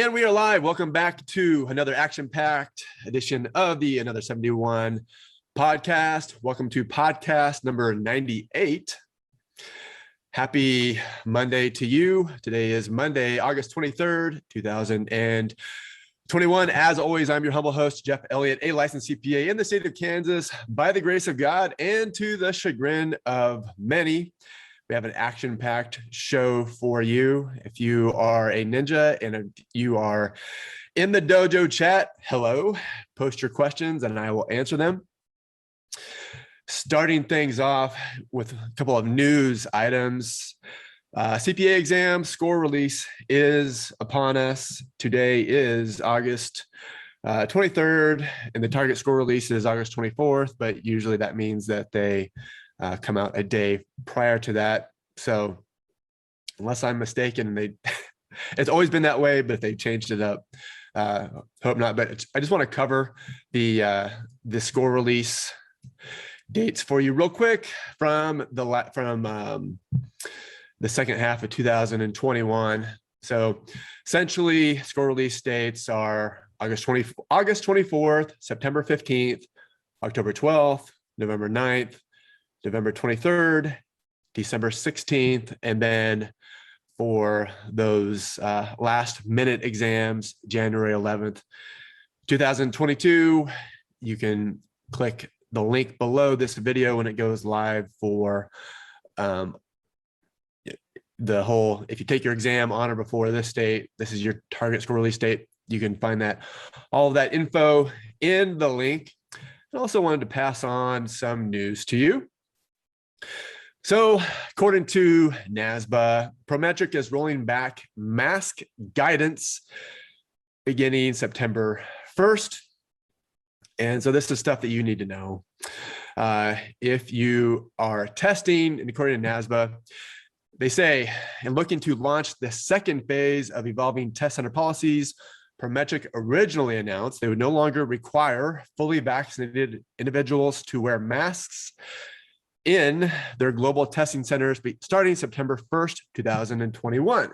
And we are live. Welcome back to another action-packed edition of the Another 71 podcast. Welcome to podcast number 98. Happy Monday to you. Today is Monday, August 23rd, 2021. As always, I'm your humble host, Jeff Elliott, a licensed CPA in the state of Kansas by the grace of God and to the chagrin of many. We have an action-packed show for you. If you are a ninja and you are in the dojo chat, hello, post your questions and I will answer them. Starting things off with a couple of news items. CPA exam score release is upon us. Today is August 23rd, and the target score release is August 24th, but usually that means that they come out a day prior to that. So unless I'm mistaken, it's always been that way, but they changed it up. Hope not, but I just want to cover the score release dates for you real quick from the second half of 2021. So essentially score release dates are August 24th, September 15th, October 12th, November 9th, November 23rd, December 16th, and then for those last minute exams, January 11th, 2022, you can click the link below this video when it goes live for the whole, if you take your exam on or before this date, this is your target score release date. You can find all of that info in the link. I also wanted to pass on some news to you. So according to NASBA, Prometric is rolling back mask guidance beginning September 1st. And so this is stuff that you need to know. If you are testing, and according to NASBA, they say, in looking to launch the second phase of evolving test center policies, Prometric originally announced they would no longer require fully vaccinated individuals to wear masks in their global testing centers starting September 1st, 2021.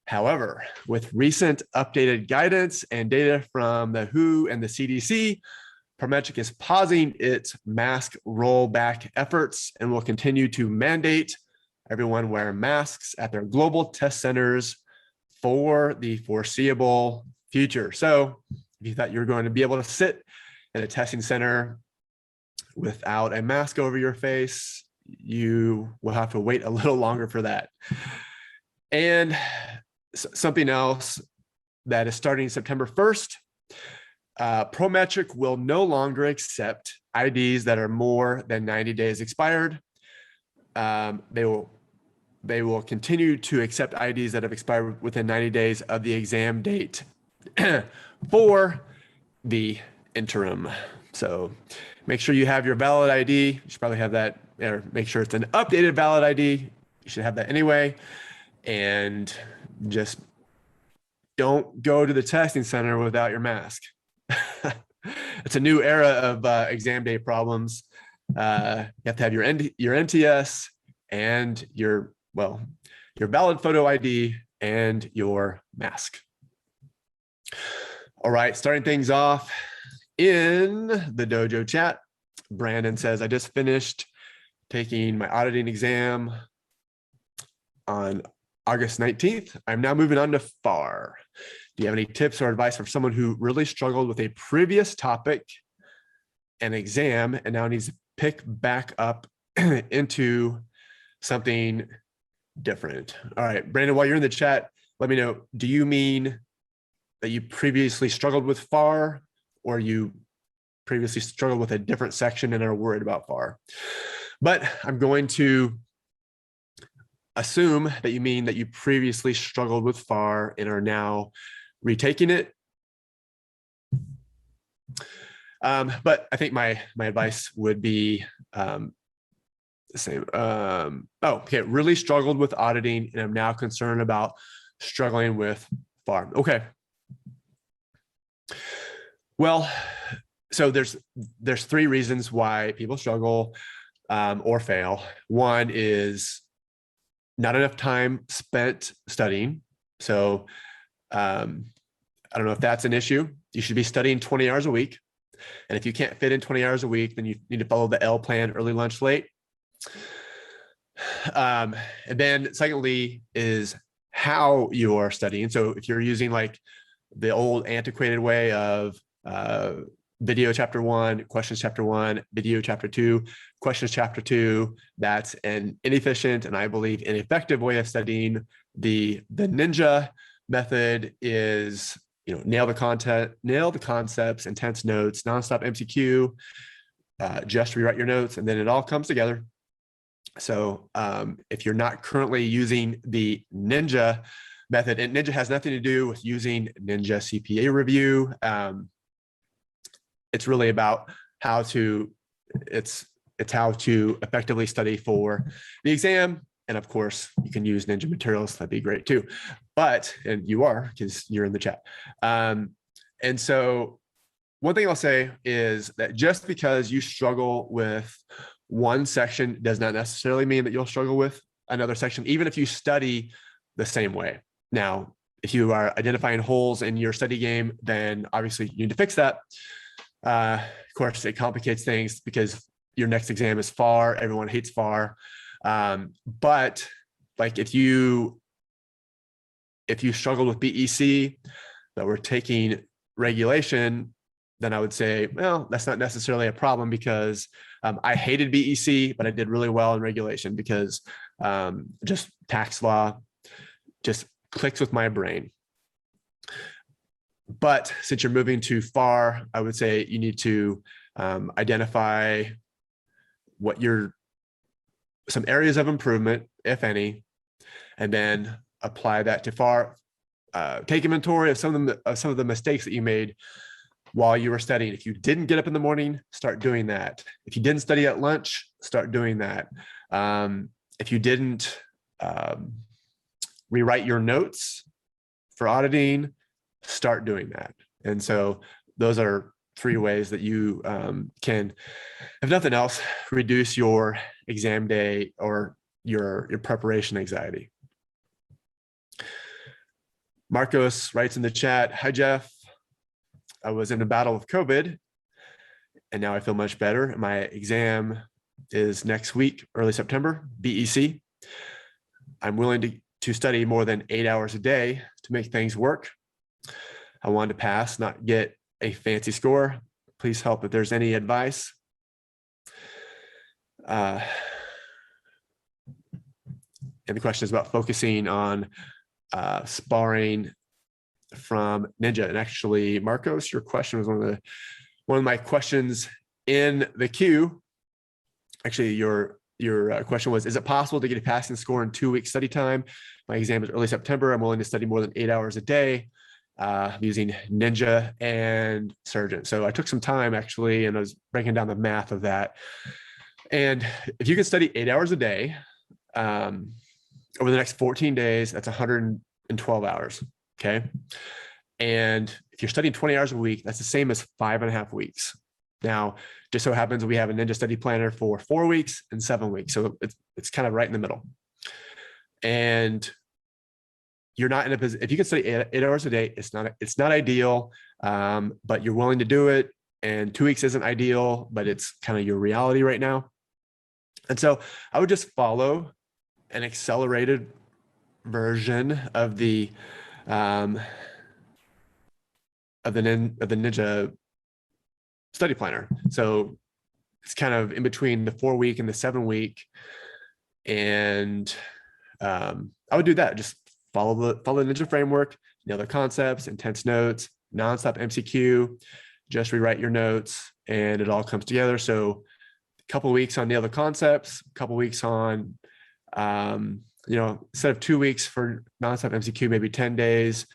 However, with recent updated guidance and data from the WHO and the CDC, Prometric is pausing its mask rollback efforts and will continue to mandate everyone wear masks at their global test centers for the foreseeable future. So if you thought you were going to be able to sit in a testing center without a mask over your face, you will have to wait a little longer for that. And something else that is starting September 1st, Prometric will no longer accept IDs that are more than 90 days expired. They will continue to accept IDs that have expired within 90 days of the exam date for the interim. So make sure you have your valid ID. You should probably have that, or make sure it's an updated valid ID. You should have that anyway. And just don't go to the testing center without your mask. It's a new era of exam day problems. You have to have your NTS and your valid photo ID and your mask. All right, starting things off in the dojo chat, Brandon says, I just finished taking my auditing exam on August 19th. I'm now moving on to FAR. Do you have any tips or advice for someone who really struggled with a previous topic and exam and now needs to pick back up into something different? All right, Brandon, while you're in the chat, let me know, do you mean that you previously struggled with FAR, or you previously struggled with a different section and are worried about FAR? But I'm going to assume that you mean that you previously struggled with FAR and are now retaking it. But I think my advice would be the same. Okay, really struggled with auditing and I'm now concerned about struggling with FAR. Okay. Well, so there's three reasons why people struggle or fail. One is not enough time spent studying. So I don't know if that's an issue. You should be studying 20 hours a week. And if you can't fit in 20 hours a week, then you need to follow the L plan, early, lunch, late. And then secondly is how you are studying. So if you're using like the old antiquated way of video chapter 1, questions chapter 1, video chapter 2, questions chapter 2, that's an inefficient and I believe ineffective way of studying. The ninja method is, nail the content, nail the concepts, intense notes, nonstop MCQ, just rewrite your notes, and then it all comes together. So if you're not currently using the ninja method, and ninja has nothing to do with using ninja CPA review. It's really about how to, it's how to effectively study for the exam. And of course, you can use ninja materials. That'd be great too. But, and you are, because you're in the chat. And so one thing I'll say is that just because you struggle with one section does not necessarily mean that you'll struggle with another section, even if you study the same way. Now, if you are identifying holes in your study game, then obviously you need to fix that. Of course, it complicates things because your next exam is FAR. Everyone hates FAR. But like if you struggle with BEC, that we're taking regulation, then I would say, well, that's not necessarily a problem because I hated BEC, but I did really well in regulation because just tax law just clicks with my brain. But since you're moving too far, I would say you need to identify what some areas of improvement, if any, and then apply that to FAR. Take inventory of some of the mistakes that you made while you were studying. If you didn't get up in the morning, start doing that. If you didn't study at lunch, start doing that. If you didn't rewrite your notes for auditing, start doing that. And so those are 3 ways that you can, if nothing else, reduce your exam day or your preparation anxiety. Marcos writes in the chat, "Hi, Jeff. I was in a battle with COVID and now I feel much better. My exam is next week, early September, BEC. I'm willing to study more than 8 hours a day to make things work. I want to pass, not get a fancy score. Please help if there's any advice." And the question is about focusing on sparring from ninja. And actually, Marcos, your question was one of my questions in the queue. Actually, your question was, is it possible to get a passing score in 2 weeks study time? My exam is early September. I'm willing to study more than 8 hours a day using ninja and surgeon. So I took some time actually, and I was breaking down the math of that. And if you can study 8 hours a day over the next 14 days, that's 112 hours. Okay. And if you're studying 20 hours a week, that's the same as 5.5 weeks. Now, just so happens we have a ninja study planner for 4 weeks and 7 weeks. So it's kind of right in the middle. And you're not in a position, if you can study 8 hours a day, it's not ideal, but you're willing to do it. And 2 weeks isn't ideal, but it's kind of your reality right now. And so I would just follow an accelerated version of the ninja study planner. So it's kind of in between the 4 week and the 7 week. And I would do that. Just follow the ninja framework, nail the concepts, intense notes, nonstop MCQ, just rewrite your notes, and it all comes together. So a couple of weeks on nail the concepts, a couple of weeks on, instead of 2 weeks for nonstop MCQ, maybe 10 days.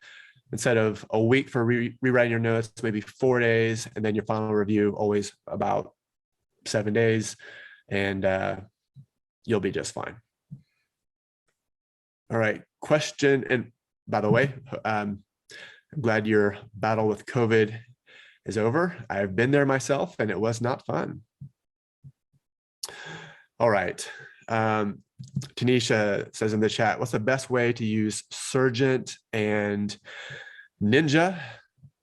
Instead of a week for rewriting your notes, maybe 4 days, and then your final review always about 7 days, and you'll be just fine. All right, question. And by the way, I'm glad your battle with COVID is over. I've been there myself, and it was not fun. All right. Tanisha says in the chat, what's the best way to use Surgent and Ninja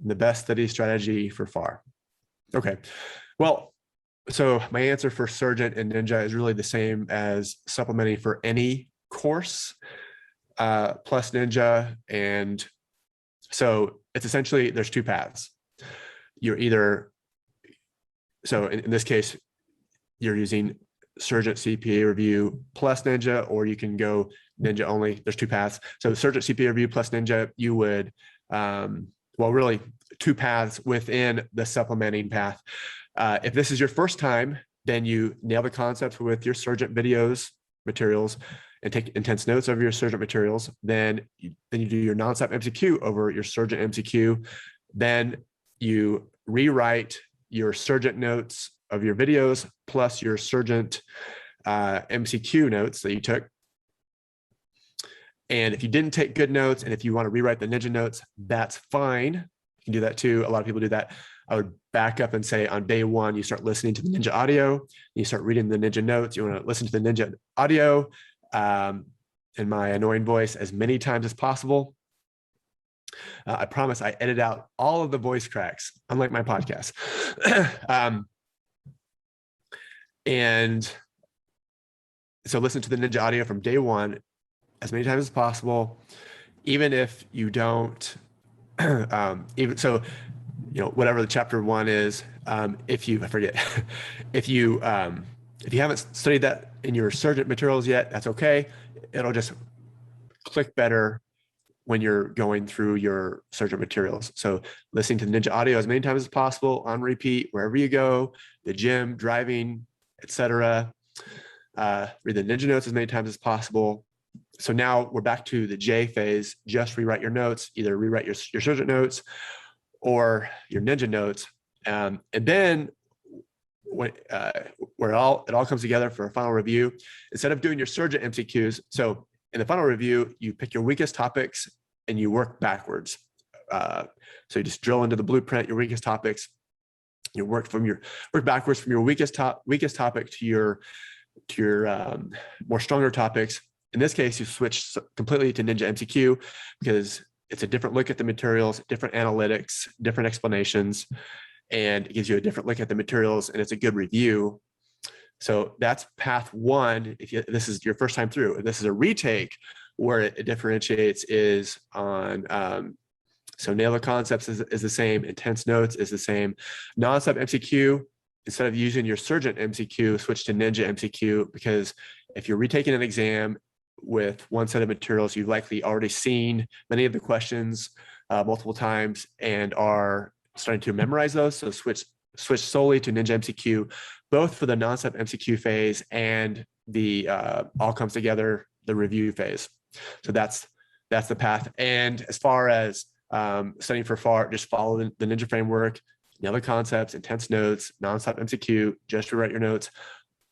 the best study strategy for FAR. Okay, well, so my answer for Sergeant and Ninja is really the same as supplementing for any course plus Ninja. And so it's essentially, there's two paths. You're either, so in this case, you're using Sergeant CPA review plus Ninja, or you can go Ninja only. There's two paths. So Sergeant CPA review plus Ninja, you would, well, really two paths within the supplementing path. If this is your first time, then you nail the concepts with your Sergeant videos, materials, and take intense notes over your Sergeant materials. Then you do your Nonstop MCQ over your Sergeant MCQ. Then you rewrite your Sergeant notes of your videos plus your Sergeant MCQ notes that you took. And if you didn't take good notes, and if you want to rewrite the Ninja notes, that's fine. You can do that too. A lot of people do that. I would back up and say on day one, you start listening to the Ninja audio, you start reading the Ninja notes. You want to listen to the Ninja audio in my annoying voice as many times as possible. I promise I edit out all of the voice cracks, unlike my podcast. And so listen to the Ninja audio from day one as many times as possible, even if you don't, even so, you know, whatever the chapter one is, if you, I forget, if you haven't studied that in your Sergeant materials yet, that's okay. It'll just click better when you're going through your Sergeant materials. So listening to the Ninja audio as many times as possible on repeat, wherever you go, the gym, driving, etc. Read the Ninja notes as many times as possible. So now we're back to the J phase. Just rewrite your notes, either rewrite your Sergeant notes or your Ninja notes. And then when, where it all comes together for a final review, instead of doing your Sergeant MCQs, so in the final review, you pick your weakest topics and you work backwards. So you just drill into the blueprint, your weakest topics. You work backwards from your weakest topic to your more stronger topics. In this case, you switch completely to Ninja MCQ because it's a different look at the materials, different analytics, different explanations, and it gives you a different look at the materials, and it's a good review. So that's path one. If this is your first time through, if this is a retake, where it differentiates is on, so nail the concepts is the same, intense notes is the same. Nonstop MCQ, instead of using your Sergeant MCQ, switch to Ninja MCQ, because if you're retaking an exam with one set of materials, you've likely already seen many of the questions multiple times and are starting to memorize those. So switch solely to Ninja MCQ, both for the Nonstop MCQ phase and the all comes together, the review phase. So that's the path. And as far as studying for FAR, just follow the Ninja framework, nail the concepts, intense notes, Nonstop MCQ, just rewrite your notes,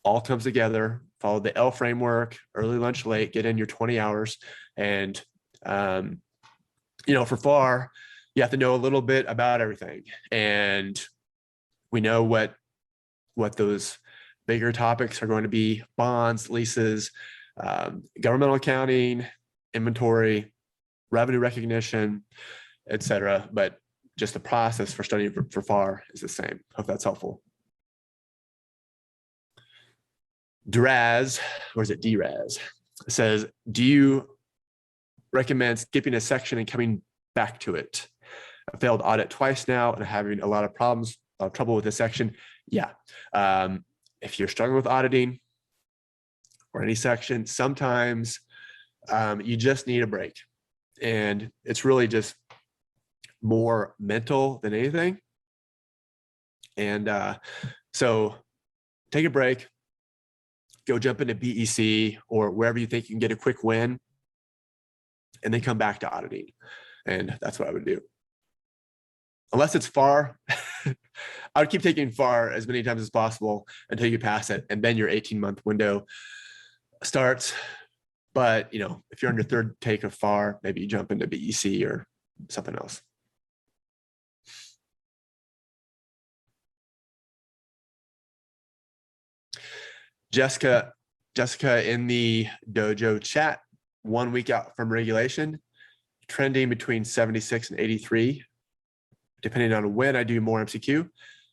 all comes together. Follow the L framework, early, lunch, late, get in your 20 hours. And, you know, for FAR, you have to know a little bit about everything. And we know what those bigger topics are going to be: bonds, leases, governmental accounting, inventory, revenue recognition, etc. But just the process for studying for FAR is the same. Hope that's helpful. Draz, or is it DRAZ, says, do you recommend skipping a section and coming back to it? I failed audit twice now and having a lot of trouble with this section. Yeah. If you're struggling with auditing or any section, sometimes you just need a break. And it's really just more mental than anything. And so take a break, go jump into BEC or wherever you think you can get a quick win, and then come back to auditing. And that's what I would do. Unless it's FAR, I would keep taking FAR as many times as possible until you pass it, and then your 18-month window starts. But, you know, if you're on your third take of FAR, maybe you jump into BEC or something else. Jessica in the dojo chat, 1 week out from regulation, trending between 76 and 83. depending on when I do more MCQ.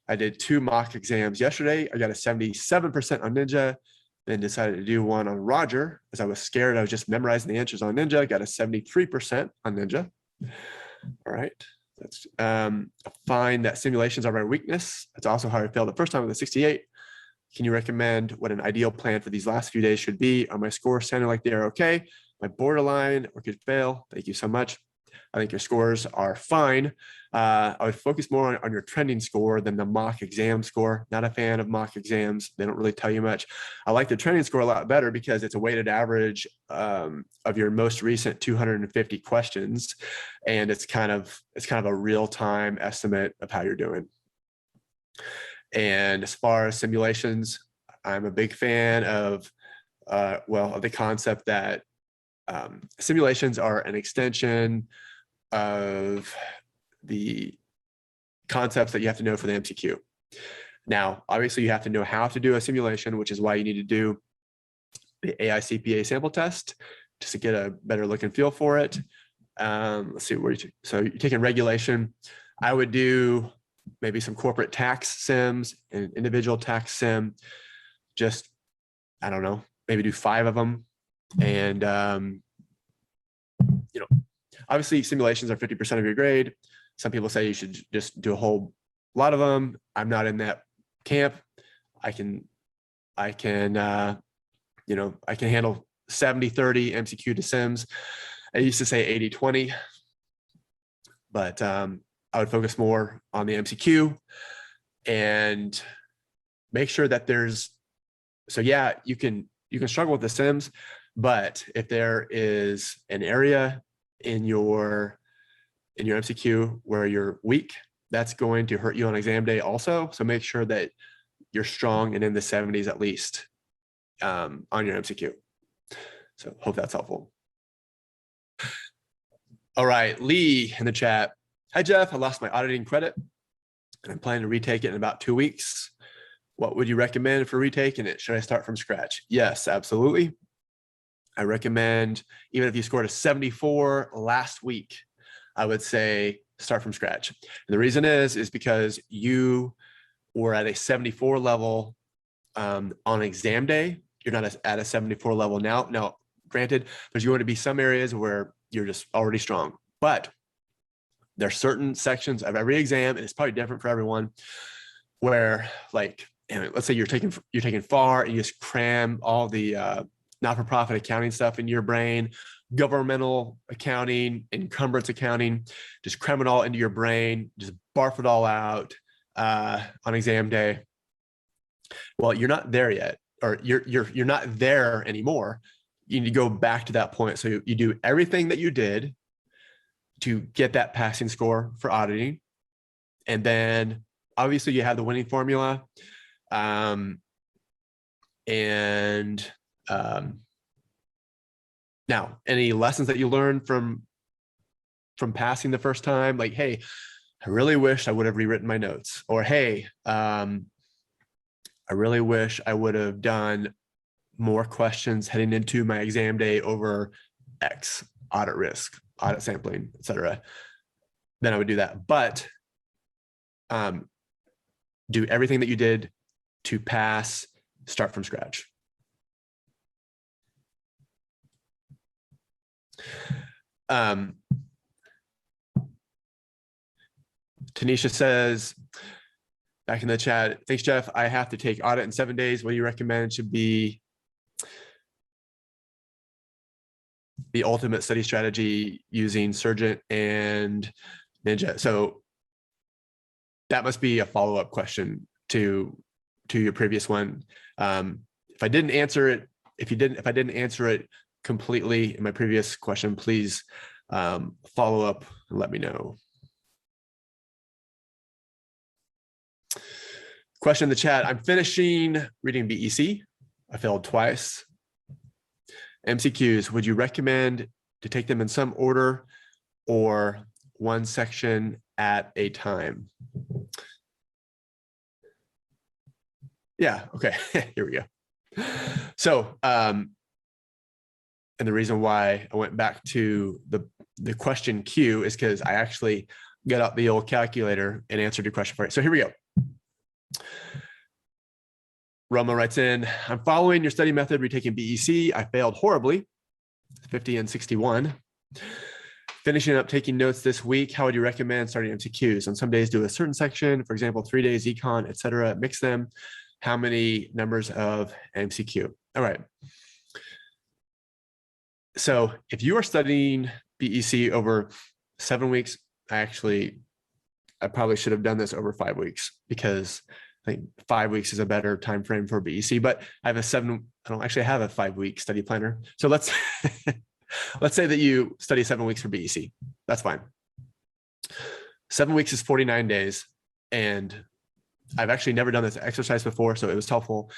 I did 2 mock exams yesterday. I got a 77% on Ninja, then decided to do one on Roger as I was scared. I was just memorizing the answers on Ninja. I got a 73% on Ninja. All right. That's find that simulations are my weakness. That's also how I failed the first time with a 68. Can you recommend what an ideal plan for these last few days should be? Are my scores sounding like they are okay? My borderline or could fail? Thank you so much. I think your scores are fine. I would focus more on your trending score than the mock exam score. Not a fan of mock exams. They don't really tell you much. I like the trending score a lot better because it's a weighted average of your most recent 250 questions. And it's kind of a real-time estimate of how you're doing. And as far as simulations, I'm a big fan of, of the concept that simulations are an extension of the concepts that you have to know for the MCQ. Now, obviously, you have to know how to do a simulation, which is why you need to do the AI CPA sample test just to get a better look and feel for it. Let's see where so you're taking regulation. I would do maybe some corporate tax sims and individual tax sim. Just, I don't know, maybe do 5 of them. And obviously simulations are 50% of your grade. Some people say you should just do a whole lot of them. I'm not in that camp. I can handle 70-30 MCQ to sims. I used to say 80-20, but I would focus more on the MCQ and make sure that you can struggle with the sims, but if there is an area in your MCQ where you're weak, that's going to hurt you on exam day also. So make sure that you're strong and in the 70s at least on your MCQ. So hope that's helpful. All right, Lee in the chat. Hi, Jeff. I lost my auditing credit and I'm planning to retake it in about 2 weeks. What would you recommend for retaking it? Should I start from scratch? Yes, absolutely. I recommend, even if you scored a 74 last week, I would say start from scratch. And the reason is because you were at a 74 level on exam day. You're not at a 74 level now. Now, granted, there's going to be some areas where you're just already strong, but there are certain sections of every exam, and it's probably different for everyone, where let's say you're taking FAR and you just cram all the not-for-profit accounting stuff in your brain, governmental accounting, encumbrance accounting, just cram it all into your brain, just barf it all out on exam day. Well, you're not there yet, or you're not there anymore. You need to go back to that point. So you do everything that you did to get that passing score for auditing. And then obviously you have the winning formula. Now, any lessons that you learned from passing the first time, like, hey, I really wish I would have rewritten my notes, or hey, I really wish I would have done more questions heading into my exam day over X, audit risk, audit sampling, etc. Then I would do that. But do everything that you did to pass, start from scratch. Tanisha says back in the chat, thanks, Jeff. I have to take audit in 7 days. What do you recommend should be the ultimate study strategy using Surgent and Ninja? So that must be a follow-up question to your previous one. If I didn't answer it, if I didn't answer it completely in my previous question, please follow up and let me know. Question in the chat. I'm finishing reading BEC. I failed twice. MCQs, would you recommend to take them in some order or one section at a time? Yeah, okay, here we go. So, and the reason why I went back to the question queue is because I actually get out the old calculator and answer your question for you. So here we go. Roma writes in, I'm following your study method, retaking BEC. I failed horribly, 50 and 61. Finishing up taking notes this week. How would you recommend starting MCQs? On some days, do a certain section, for example, 3 days econ, etc. Mix them. How many numbers of MCQ? All right. So if you are studying BEC over 7 weeks, I probably should have done this over 5 weeks, because I think 5 weeks is a better time frame for BEC, but I don't actually have a 5-week study planner. So let's say that you study 7 weeks for BEC. That's fine. 7 weeks is 49 days. And I've actually never done this exercise before, so it was helpful.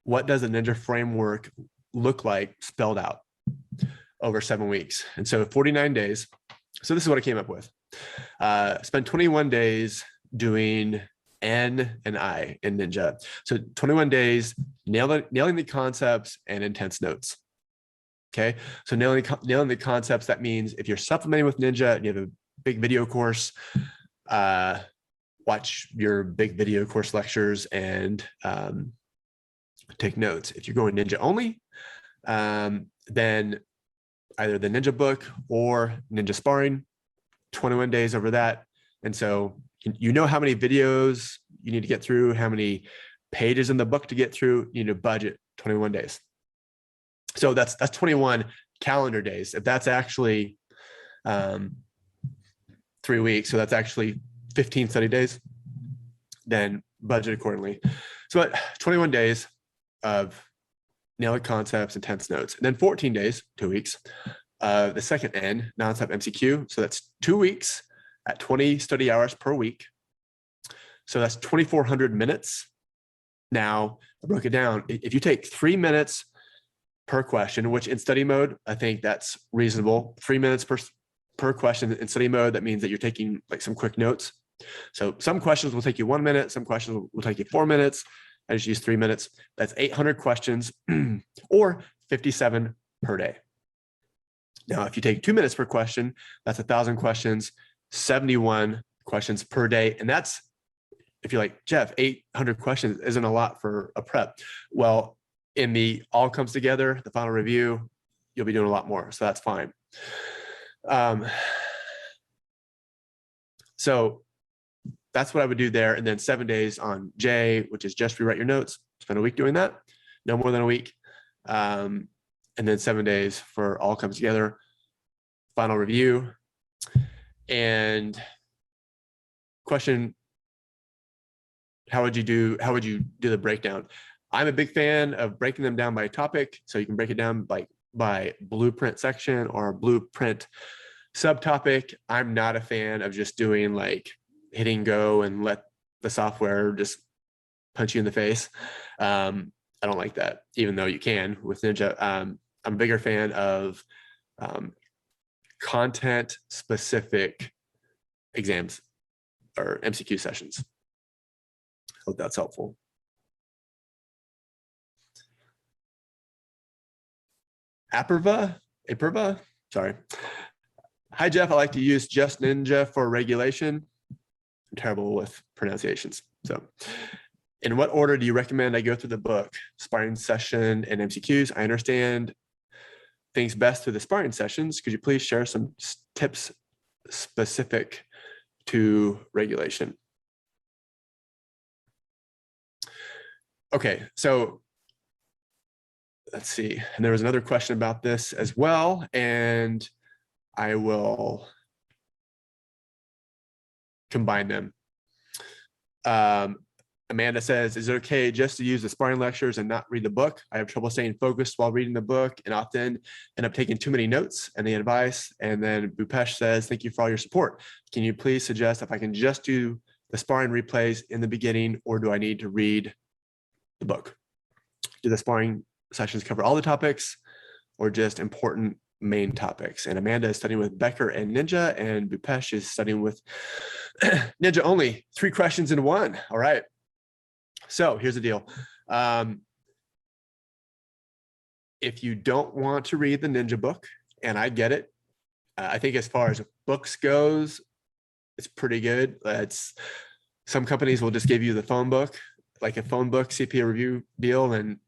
What does a Ninja framework look like spelled out over 7 weeks? And so 49 days. So this is what I came up with. Spend 21 days doing N and I in Ninja. So 21 days, nailing the concepts and intense notes. Okay, so nailing the concepts, that means if you're supplementing with Ninja and you have a big video course, watch your big video course lectures and take notes. If you're going Ninja only, then either the Ninja book or Ninja sparring, 21 days over that. And so you know how many videos you need to get through, how many pages in the book to get through. You need to budget 21 days. So that's 21 calendar days. If that's actually 3 weeks, so that's actually 15 study days, then budget accordingly. So 21 days of nailing concepts, intense notes, and then 14 days, 2 weeks, the second N, Nonstop MCQ. So that's 2 weeks at 20 study hours per week. So that's 2,400 minutes. Now, I broke it down. If you take 3 minutes per question, which in study mode, I think that's reasonable. 3 minutes per question in study mode, that means that you're taking like some quick notes. So some questions will take you 1 minute, some questions will take you 4 minutes. I just use 3 minutes. That's 800 questions or 57 per day. Now, if you take 2 minutes per question, that's 1,000 questions, 71 questions per day. And that's, if you're like, Jeff, 800 questions isn't a lot for a prep. Well, in the all comes together, the final review, you'll be doing a lot more. So that's fine. So that's what I would do there. And then 7 days on J, which is just rewrite your notes. Spend a week doing that, no more than a week. And then 7 days for all comes together, final review. And question, how would you do the breakdown? I'm a big fan of breaking them down by topic. So you can break it down by blueprint section or blueprint subtopic. I'm not a fan of just doing like hitting go and let the software just punch you in the face. I don't like that, even though you can with Ninja. I'm a bigger fan of content specific exams or MCQ sessions. Hope that's helpful. Aperva, sorry. Hi, Jeff. I like to use just Ninja for regulation. I'm terrible with pronunciations. So in what order do you recommend I go through the book? Sparring session and MCQs. I understand things best through the sparring sessions. Could you please share some tips specific to regulation? Okay, so let's see. And there was another question about this as well, and I will combine them. Amanda says, is it okay just to use the sparring lectures and not read the book? I have trouble staying focused while reading the book and often end up taking too many notes and the advice. And then Bhupesh says, thank you for all your support. Can you please suggest if I can just do the sparring replays in the beginning, or do I need to read the book? Do the sparring sessions cover all the topics or just important main topics? And Amanda is studying with Becker and Ninja, and Bhupesh is studying with Ninja only. 3 questions in one. All right. So here's the deal. If you don't want to read the Ninja book, and I get it, I think as far as books goes, it's pretty good. Some companies will just give you the phone book, like a phone book CPA review deal, and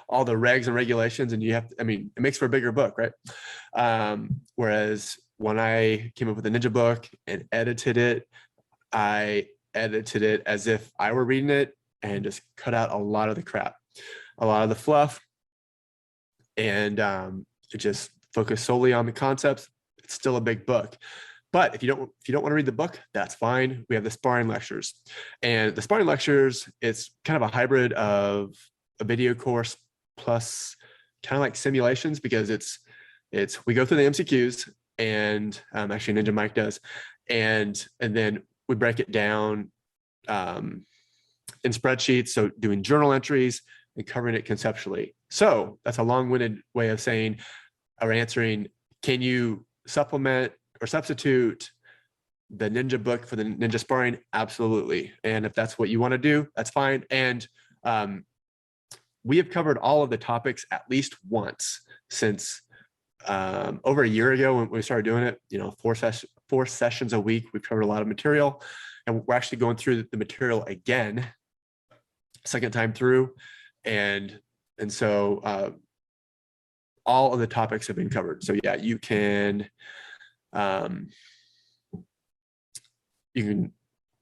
all the regs and regulations, and you have to, I mean, it makes for a bigger book, right? Whereas when I came up with the Ninja book and edited it, I edited it as if I were reading it and just cut out a lot of the crap, a lot of the fluff, and it just focused solely on the concepts. It's still a big book. But if you don't want to read the book, that's fine. We have the sparring lectures, and the sparring lectures, it's kind of a hybrid of a video course plus kind of like simulations, because we go through the MCQs, and actually Ninja Mike does, and then we break it down in spreadsheets. So doing journal entries and covering it conceptually. So that's a long-winded way of saying or answering, can you supplement or substitute the Ninja book for the Ninja sparring? Absolutely. And if that's what you want to do, that's fine. And we have covered all of the topics at least once since over a year ago when we started doing it. You know, 4 sessions a week. We've covered a lot of material, and we're actually going through the material again, second time through, and so all of the topics have been covered. So yeah, you can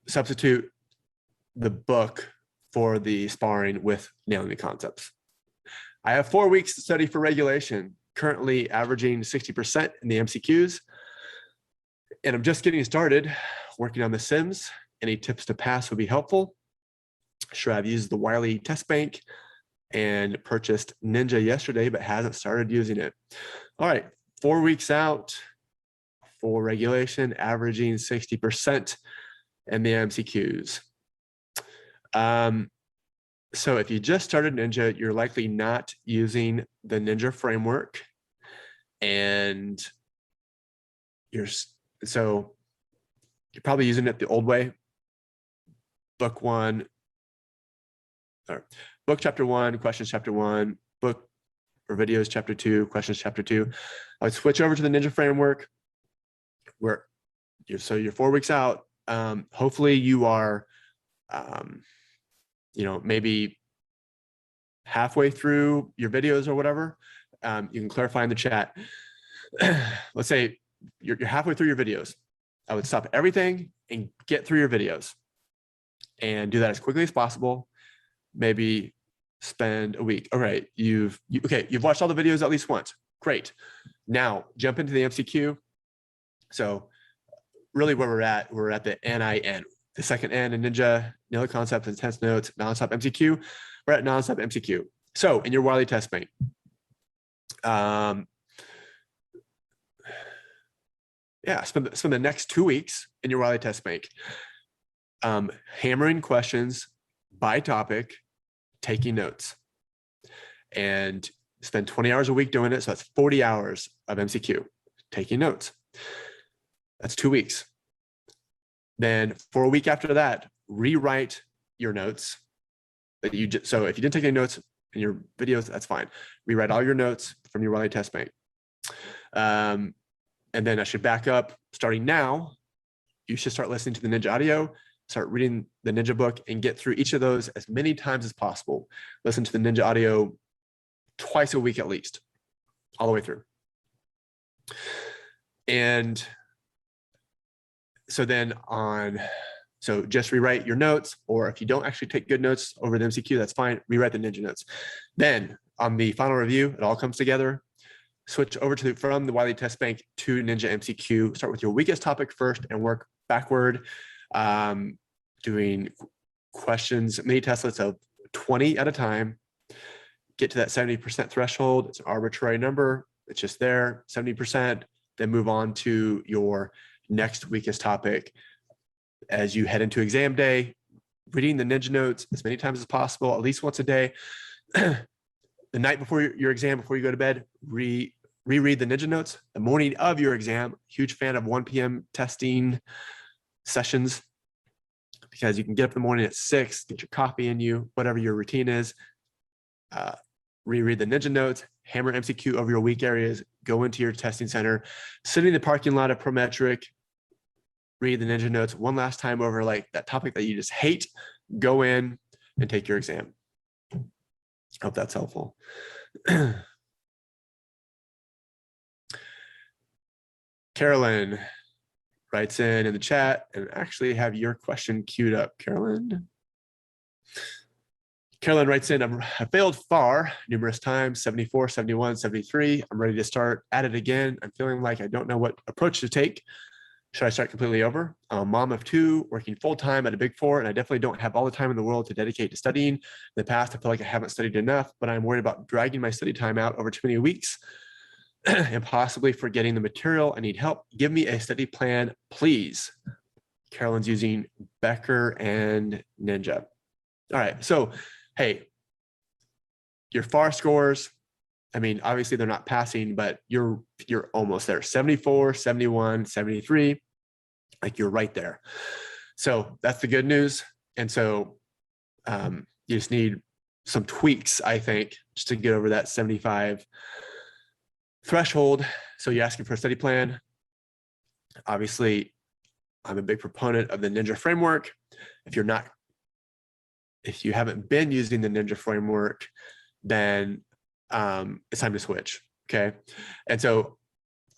substitute the book for the sparring with nailing the concepts. I have 4 weeks to study for regulation, currently averaging 60% in the MCQs. And I'm just getting started working on the sims. Any tips to pass would be helpful. Sure, I've used the Wiley test bank and purchased Ninja yesterday, but hasn't started using it. All right, 4 weeks out for regulation, averaging 60% in the MCQs. So if you just started Ninja, you're likely not using the Ninja framework, and you're probably using it the old way. Book chapter 1, questions chapter 1, book or videos chapter 2, questions chapter 2. I would switch over to the Ninja framework, where you're 4 weeks out. Hopefully you are maybe halfway through your videos or whatever. You can clarify in the chat. Let's say you're halfway through your videos. I would stop everything and get through your videos and do that as quickly as possible. Maybe spend a week. All right, you've watched all the videos at least once. Great. Now jump into the MCQ. So really where we're at the NIN, the second N in Ninja, nail the concepts, intense notes, Nonstop MCQ. We're at Nonstop MCQ. So in your Wiley test bank, spend the next 2 weeks in your Wiley test bank, hammering questions by topic, taking notes, and spend 20 hours a week doing it. So that's 40 hours of MCQ, taking notes. That's 2 weeks. Then for a week after that, rewrite your notes that so if you didn't take any notes in your videos, that's fine. Rewrite all your notes from your Wiley test bank. And then I should back up. Starting now, you should start listening to the Ninja audio, start reading the Ninja book, and get through each of those as many times as possible. Listen to the Ninja audio twice a week at least, all the way through. And so just rewrite your notes, or if you don't actually take good notes over the MCQ, that's fine. Rewrite the Ninja notes. Then on the final review, it all comes together. Switch over from the Wiley test bank to Ninja MCQ. Start with your weakest topic first and work backward, doing questions, mini testlets of 20 at a time. Get to that 70% threshold. It's an arbitrary number. It's just there, 70%. Then move on to your next weakest topic. As you head into exam day, reading the Ninja notes as many times as possible, at least once a day. The night before your exam, before you go to bed, reread the Ninja notes. The morning of your exam, huge fan of 1 p.m. testing sessions, because you can get up in the morning at 6, get your coffee in you, whatever your routine is. Reread the Ninja notes, hammer MCQ over your weak areas, go into your testing center, sit in the parking lot at Prometric, read the Ninja notes one last time over like that topic that you just hate, go in and take your exam. Hope that's helpful. Carolyn writes in the chat and actually have your question queued up, Carolyn. Carolyn writes in, I failed FAR numerous times, 74, 71, 73. I'm ready to start at it again. I'm feeling like I don't know what approach to take. Should I start completely over? I'm a mom of two, working full-time at a Big Four, and I definitely don't have all the time in the world to dedicate to studying. In the past, I feel like I haven't studied enough, but I'm worried about dragging my study time out over too many weeks and possibly forgetting the material. I need help. Give me a study plan, please. Carolyn's using Becker and Ninja. All right, so hey, your FAR scores, I mean, obviously they're not passing, but you're almost there. 74, 71, 73, like you're right there. So that's the good news. And so you just need some tweaks, I think, just to get over that 75 threshold. So you're asking for a study plan. Obviously, I'm a big proponent of the Ninja framework. If you haven't been using the Ninja framework, then it's time to switch. Okay. And so,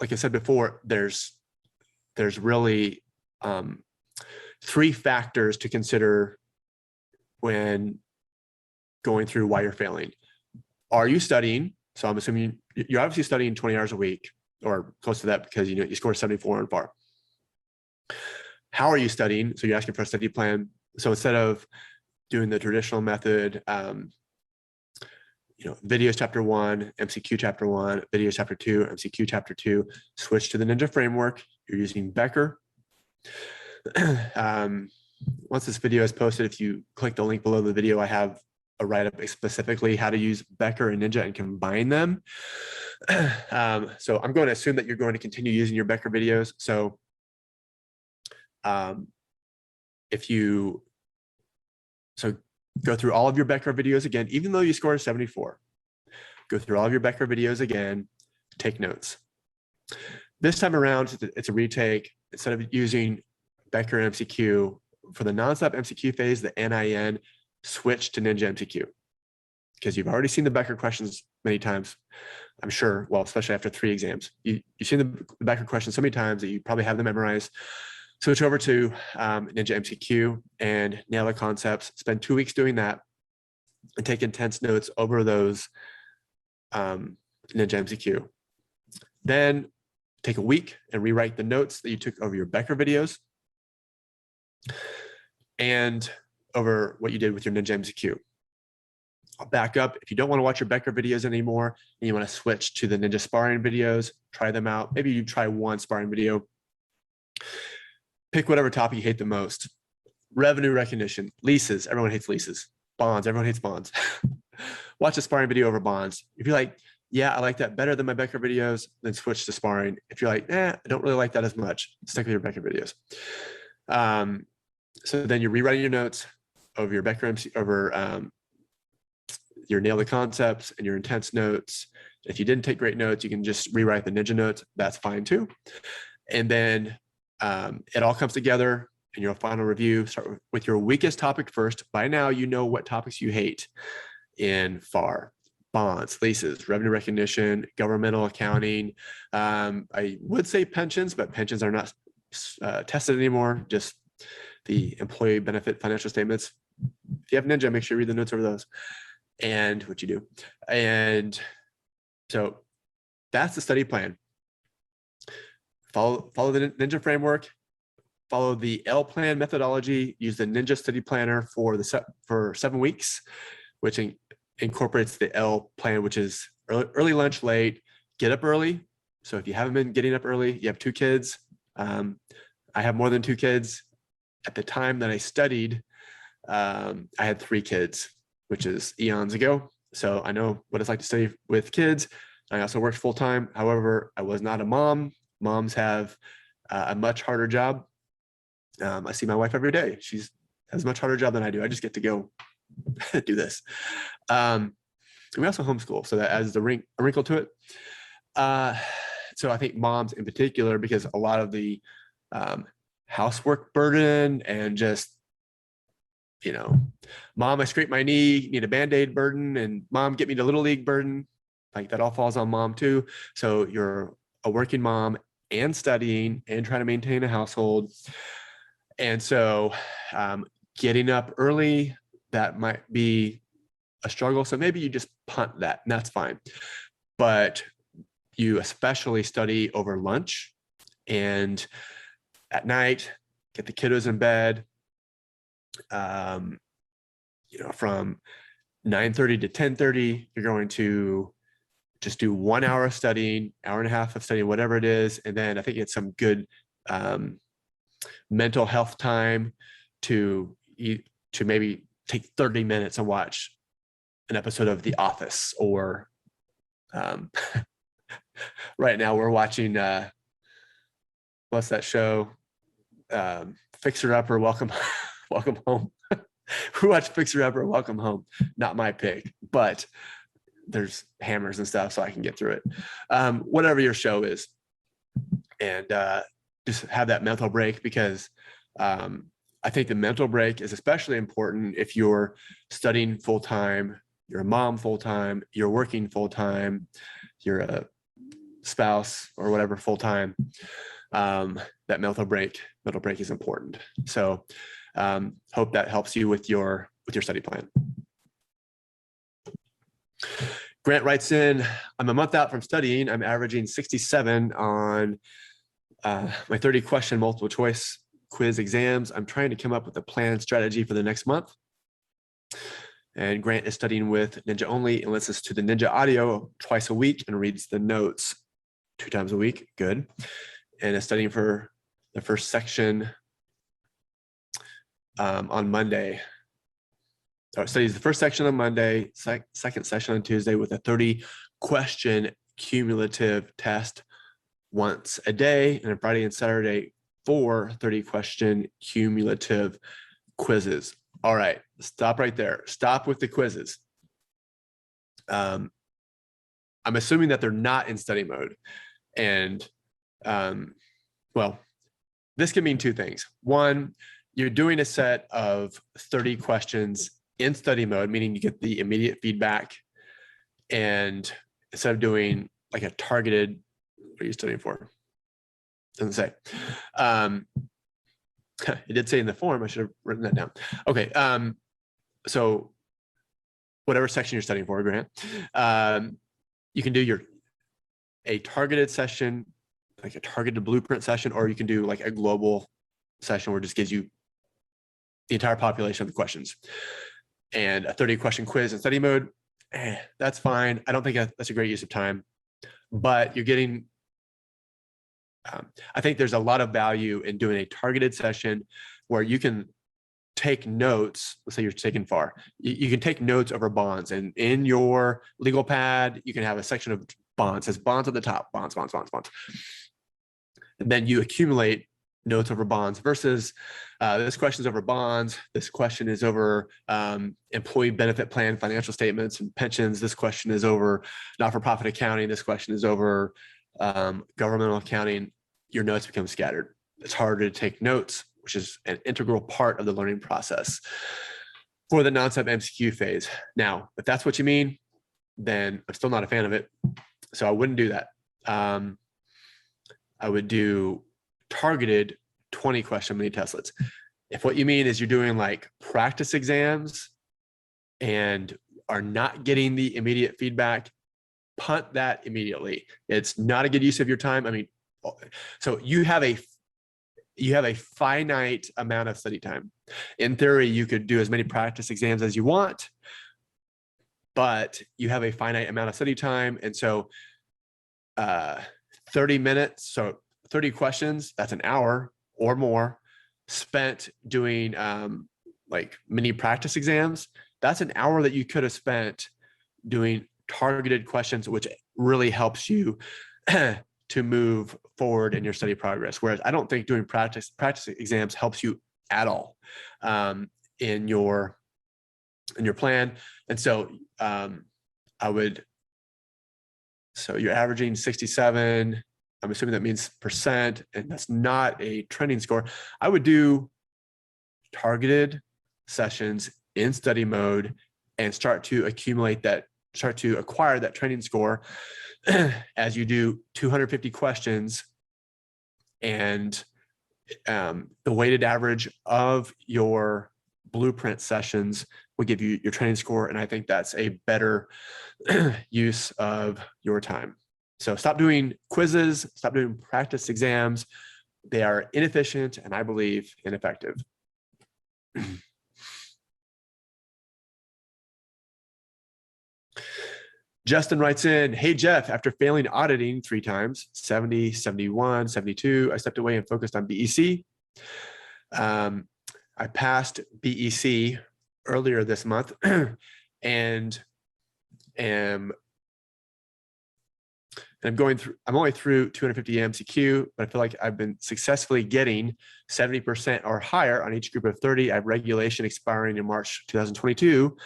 like I said before, there's really three factors to consider when going through why you're failing. Are you studying? So I'm assuming you're obviously studying 20 hours a week or close to that because you scored 74 on FAR. How are you studying? So you're asking for a study plan. So instead of doing the traditional method, videos chapter 1, MCQ chapter 1, videos chapter 2, MCQ chapter 2, switch to the Ninja framework. You're using Becker. Once this video is posted, if you click the link below the video, I have a write-up specifically how to use Becker and Ninja and combine them. So I'm going to assume that you're going to continue using your Becker videos. So go through all of your Becker videos again, even though you scored 74. Go through all of your Becker videos again, take notes. This time around, it's a retake. Instead of using Becker MCQ for the Nonstop MCQ phase, the NIN, switch to Ninja MCQ because you've already seen the Becker questions many times, I'm sure. Well, especially after 3 exams, you've seen the Becker questions so many times that you probably have them memorized. Switch over to Ninja MCQ and nail the concepts. Spend 2 weeks doing that and take intense notes over those Ninja MCQ. Then take a week and rewrite the notes that you took over your Becker videos and over what you did with your Ninja MCQ. I'll back up. If you don't want to watch your Becker videos anymore and you want to switch to the Ninja sparring videos, try them out. Maybe you try one sparring video. Pick whatever topic you hate the most. Revenue recognition, leases. Everyone hates leases. Bonds. Everyone hates bonds. Watch a sparring video over bonds. If you're like, yeah, I like that better than my Becker videos, then switch to sparring. If you're like, I don't really like that as much, stick with your Becker videos. So then you're rewriting your notes over your Becker MC, over your nail the concepts and your intense notes. If you didn't take great notes, you can just rewrite the Ninja notes. That's fine too. And then it all comes together in your final review. Start with your weakest topic first. By now, you know what topics you hate in FAR: bonds, leases, revenue recognition, governmental accounting. I would say pensions, but pensions are not tested anymore. Just the employee benefit financial statements. If you have Ninja, make sure you read the notes over those and what you do. And so that's the study plan. Follow the Ninja framework, follow the L plan methodology, use the Ninja study planner for 7 weeks, which incorporates the L plan, which is early lunch, late, get up early. So if you haven't been getting up early, you have 2 kids. I have more than 2 kids. At the time that I studied, I had 3 kids, which is eons ago. So I know what it's like to study with kids. I also worked full time. However, I was not a mom. Moms have a much harder job. I see my wife every day. She has a much harder job than I do. I just get to go do this. We also homeschool, so that adds a wrinkle to it. So I think moms in particular, because a lot of the housework burden and just, you know, mom, I scraped my knee, need a Band-Aid burden, and mom, get me to Little League burden. Like that all falls on mom too. So you're a working mom and studying and trying to maintain a household. And so getting up early, that might be a struggle. So maybe you just punt that, and that's fine. But you especially study over lunch and at night, get the kiddos in bed. You know, from 9:30 to 10:30, you're going to just do 1 hour of studying, hour and a half of studying, whatever it is. And then I think it's some good mental health time to maybe take 30 minutes and watch an episode of The Office, or right now we're watching, what's that show? Fixer Upper, Welcome Home. We watch Fixer Upper, Welcome Home. Not my pick, but there's hammers and stuff, so I can get through it. Whatever your show is, and just have that mental break, because I think the mental break is especially important if you're studying full-time, you're a mom full-time, you're working full-time, you're a spouse or whatever full-time. That mental break is important. So hope that helps you with your study plan. Grant writes in, I'm a month out from studying. I'm averaging 67 on my 30 question multiple choice quiz exams. I'm trying to come up with a planned strategy for the next month. And Grant is studying with Ninja Only and listens to the Ninja audio twice a week and reads the notes 2 times a week. Good. And is studying for the first section on Monday. So studies the first section on Monday, second session on Tuesday, with a 30 question cumulative test once a day, and on Friday and Saturday, 4 30 question cumulative quizzes. All right, stop right there. Stop with the quizzes. I'm assuming that they're not in study mode. And well, this can mean 2 things. One, you're doing a set of 30 questions in study mode, meaning you get the immediate feedback. And instead of doing like a targeted, what are you studying for? Doesn't say. It did say in the form, I should have written that down. Okay. So whatever section you're studying for, Grant, you can do a targeted session, like a targeted blueprint session, or you can do like a global session where it just gives you the entire population of the questions. And a 30 question quiz in study mode, that's fine. I don't think that's a great use of time, but you're getting, I think there's a lot of value in doing a targeted session where you can take notes. Let's say you're taking FAR. You can take notes over bonds, and in your legal pad, you can have a section of bonds. It says bonds at the top, bonds. And then you accumulate notes over bonds versus this question is over bonds. This question is over employee benefit plan, financial statements, and pensions. This question is over not-for-profit accounting. This question is over governmental accounting. Your notes become scattered. It's harder to take notes, which is an integral part of the learning process for the Nonstop MCQ phase. Now, if that's what you mean, then I'm still not a fan of it. So I wouldn't do that. I would do targeted 20 question mini testlets. If what you mean is you're doing like practice exams and are not getting the immediate feedback, punt that immediately. It's not a good use of your time. I mean, so you have a finite amount of study time. In theory, you could do as many practice exams as you want, but you have a finite amount of study time. And so 30 minutes, so 30 questions, that's an hour or more spent doing like mini practice exams. That's an hour that you could have spent doing targeted questions, which really helps you to move forward in your study progress. Whereas I don't think doing practice exams helps you at all in your plan. And so so you're averaging 67. I'm assuming that means percent, and that's not a trending score. I would do targeted sessions in study mode and start to acquire that training score as you do 250 questions, and the weighted average of your blueprint sessions will give you your training score. And I think that's a better use of your time. So stop doing quizzes, stop doing practice exams. They are inefficient and I believe ineffective. Justin writes in, hey, Jeff, after failing auditing 3 times, 70, 71, 72, I stepped away and focused on BEC. I passed BEC earlier this month and I'm only through 250 MCQ, but I feel like I've been successfully getting 70% or higher on each group of 30. I have regulation expiring in March 2022.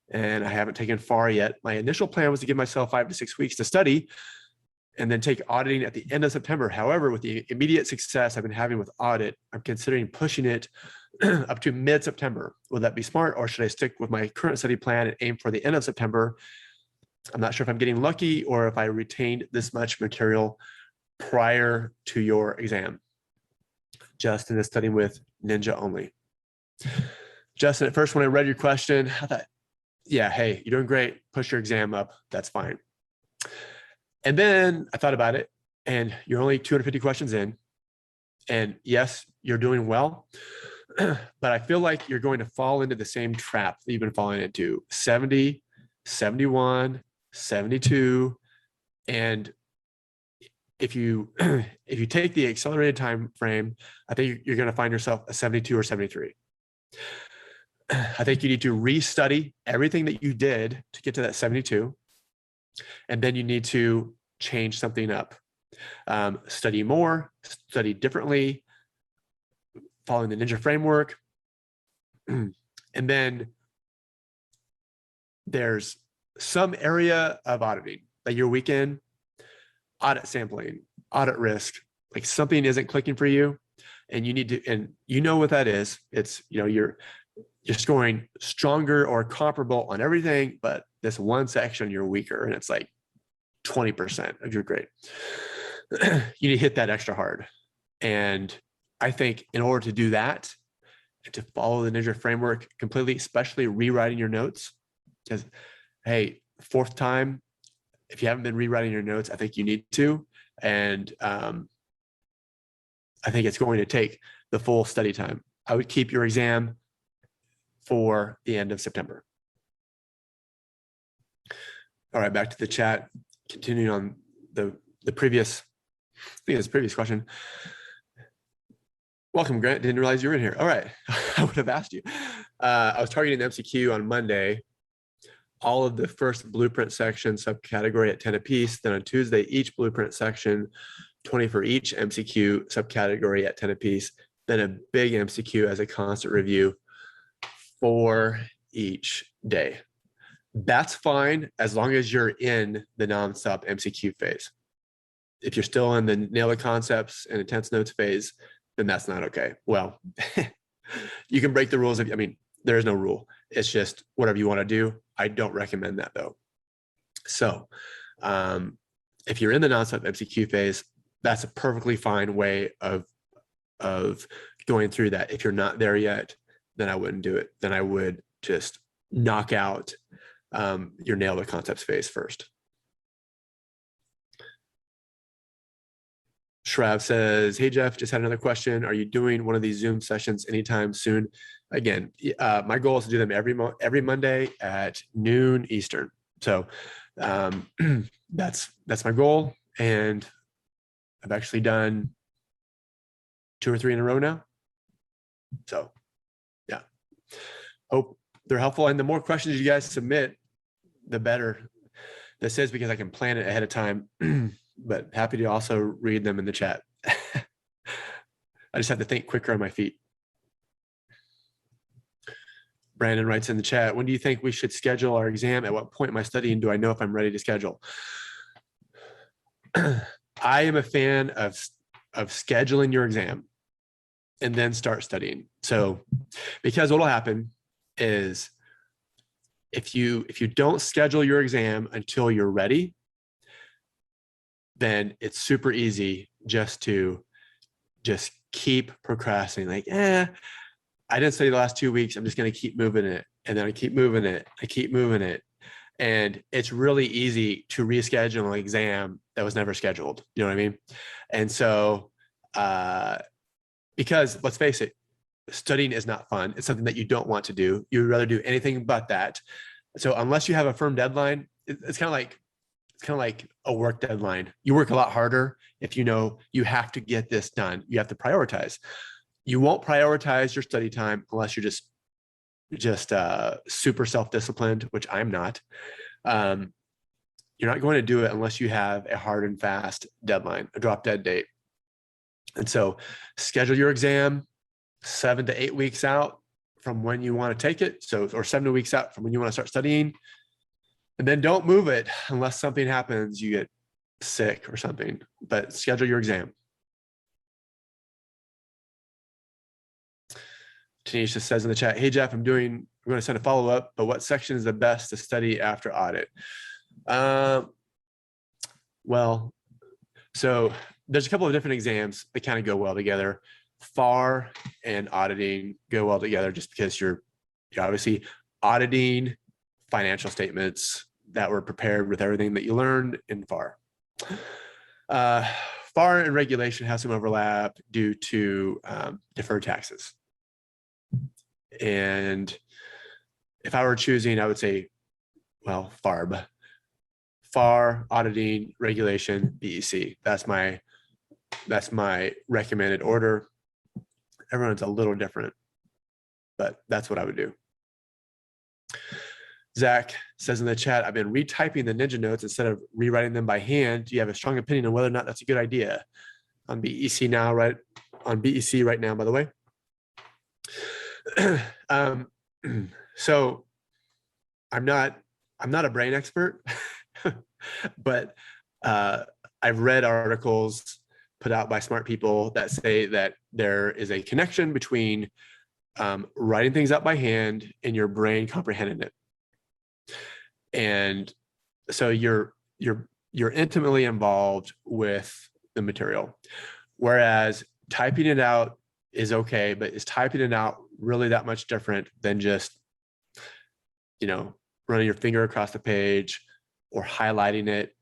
And I haven't taken FAR yet. My initial plan was to give myself 5 to 6 weeks to study and then take auditing at the end of September. However, with the immediate success I've been having with audit, I'm considering pushing it up to mid-September. Will that be smart, or should I stick with my current study plan and aim for the end of September? I'm not sure if I'm getting lucky or if I retained this much material prior to your exam. Justin is studying with Ninja only. Justin, at first when I read your question, I thought, yeah, hey, you're doing great. Push your exam up. That's fine. And then I thought about it, and you're only 250 questions in. And yes, you're doing well, but I feel like you're going to fall into the same trap that you've been falling into. 70, 71, 72. And if you take the accelerated time frame, I think you're going to find yourself a 72 or 73. I think you need to restudy everything that you did to get to that 72. And then you need to change something up. Study more, study differently, following the Ninja framework. And then there's some area of auditing that you're weak in, audit sampling, audit risk, like something isn't clicking for you. And you need to, and you know what that is. It's, you're scoring stronger or comparable on everything, but this one section you're weaker, and it's like 20% of your grade. You need to hit that extra hard. And I think in order to do that, and to follow the Ninja framework completely, especially rewriting your notes, because hey, 4th time, if you haven't been rewriting your notes, I think you need to. And I think it's going to take the full study time. I would keep your exam for the end of September. All right, back to the chat. Continuing on the previous, I think it's previous question. Welcome, Grant. Didn't realize you were in here. All right, I would have asked you. I was targeting the MCQ on Monday. All of the first blueprint section subcategory at 10 apiece. Then on Tuesday, each blueprint section, 20 for each MCQ subcategory at 10 apiece. Then a big MCQ as a constant review for each day. That's fine as long as you're in the nonstop MCQ phase. If you're still in the nail the concepts and intense notes phase, then that's not okay. Well, you can break the rules. There is no rule. It's just whatever you want to do. I don't recommend that though. So if you're in the nonstop MCQ phase, that's a perfectly fine way of going through that. If you're not there yet, then I wouldn't do it. Then I would just knock out your nail the concepts phase first. Shrav says, hey, Jeff, just had another question. Are you doing one of these Zoom sessions anytime soon? Again, my goal is to do them every Monday at noon Eastern. So that's my goal. And I've actually done 2 or 3 in a row now. So yeah, hope they're helpful. And the more questions you guys submit, the better this is, because I can plan it ahead of time. But happy to also read them in the chat. I just have to think quicker on my feet. Brandon writes in the chat, when do you think we should schedule our exam? At what point am I studying? Do I know if I'm ready to schedule? I am a fan of scheduling your exam and then start studying. So, because what'll happen is if you don't schedule your exam until you're ready, then it's super easy just to keep procrastinating. Like, I didn't study the last 2 weeks. I'm just going to keep moving it. And then I keep moving it. I keep moving it. And it's really easy to reschedule an exam that was never scheduled. You know what I mean? And so, because let's face it, studying is not fun. It's something that you don't want to do. You would rather do anything but that. So unless you have a firm deadline, it's kind of like a work deadline. You work a lot harder if you know you have to get this done. You have to prioritize. You won't prioritize your study time unless you're just super self-disciplined, which I'm not. You're not going to do it unless you have a hard and fast deadline, a drop dead date. And so schedule your exam 7 to 8 weeks out from when you want to take it. So, or 7 weeks out from when you want to start studying. And then don't move it unless something happens, you get sick or something, but schedule your exam. Tanisha says in the chat, hey, Jeff, I'm going to send a follow-up, but what section is the best to study after audit? Well, so there's a couple of different exams that kind of go well together. FAR and auditing go well together just because you're obviously auditing financial statements that were prepared with everything that you learned in FAR. FAR and regulation have some overlap due to deferred taxes. And if I were choosing, I would say, well, FAR, auditing, regulation, BEC. That's my recommended order. Everyone's a little different, but that's what I would do. Zach says in the chat, I've been retyping the Ninja notes instead of rewriting them by hand. Do you have a strong opinion on whether or not that's a good idea? On BEC now, right? On BEC right now, by the way. So I'm not a brain expert, but I've read articles put out by smart people that say that there is a connection between writing things out by hand and your brain comprehending it. And so you're intimately involved with the material, whereas typing it out is okay, but is typing it out really that much different than just, running your finger across the page or highlighting it?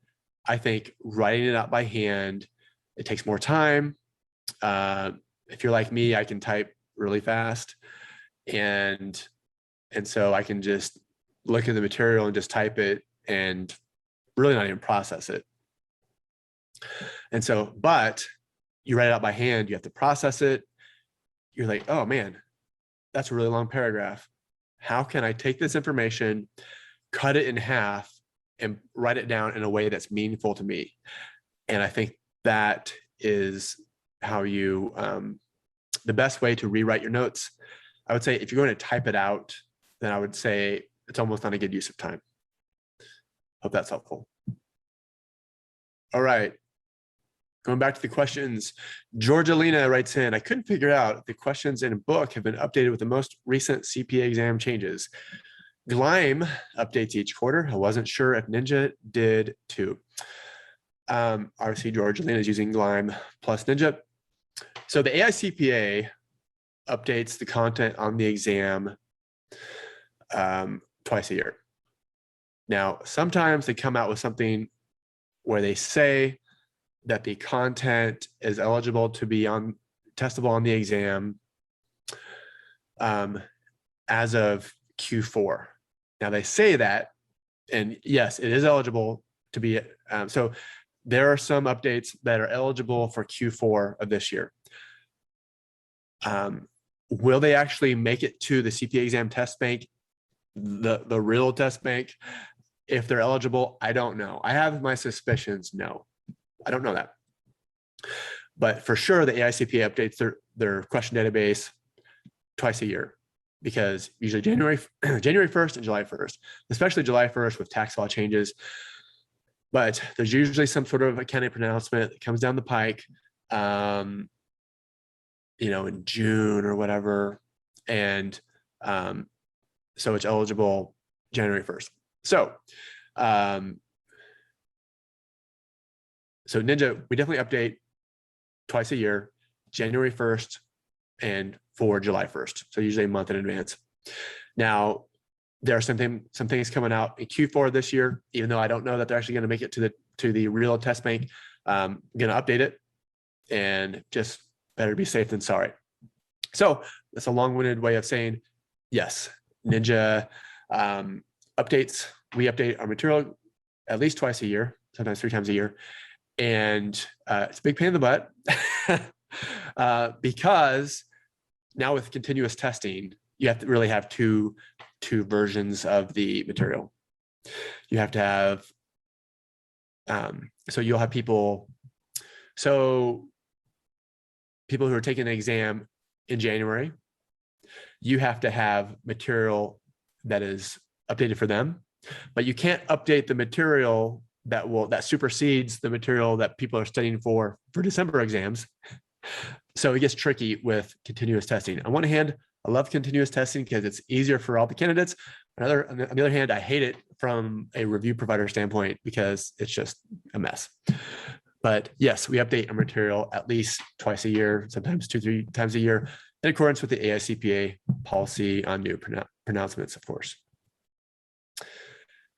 I think writing it out by hand, it takes more time. If you're like me, I can type really fast, and so I can just look at the material and just type it and really not even process it. And so, but you write it out by hand, you have to process it. You're like, oh man, that's a really long paragraph. How can I take this information, cut it in half, and write it down in a way that's meaningful to me? And I think that is how you, the best way to rewrite your notes. I would say if you're going to type it out, then I would say it's almost not a good use of time. Hope that's helpful. All right. Going back to the questions, Georgia Lena writes in, I couldn't figure out if the questions in a book have been updated with the most recent CPA exam changes. Gleim updates each quarter. I wasn't sure if Ninja did too. Obviously, Georgia Lena is using Gleim plus Ninja. So the AICPA updates the content on the exam twice a year. Now, sometimes they come out with something where they say that the content is eligible to be testable on the exam as of Q4. Now they say that, and yes, it is eligible to be. So there are some updates that are eligible for Q4 of this year. Will they actually make it to the CPA exam test bank, the real test bank? If they're eligible, I don't know. I have my suspicions. No, I don't know that. But for sure, the AICPA updates their question database twice a year, because usually January 1st and July 1st, especially July 1st with tax law changes. but there's usually some sort of accounting pronouncement that comes down the pike, in June or whatever. And so it's eligible January 1st. So Ninja, we definitely update twice a year, January 1st and for July 1st. So usually a month in advance. Now, there are some things coming out in Q4 this year, even though I don't know that they're actually going to make it to the real test bank. I'm going to update it, and just better be safe than sorry. So that's a long-winded way of saying, yes, Ninja updates. We update our material at least twice a year, sometimes 3 times a year. And it's a big pain in the butt because now with continuous testing, you have to really have two versions of the material. You have to have, so you'll have people who are taking the exam in January, you have to have material that is updated for them, but you can't update the material that supersedes the material that people are studying for December exams. So it gets tricky with continuous testing. On one hand, I love continuous testing because it's easier for all the candidates. On the other hand, I hate it from a review provider standpoint because it's just a mess. But yes, we update our material at least twice a year, sometimes 2-3 times a year, in accordance with the AICPA policy on new pronouncements, of course.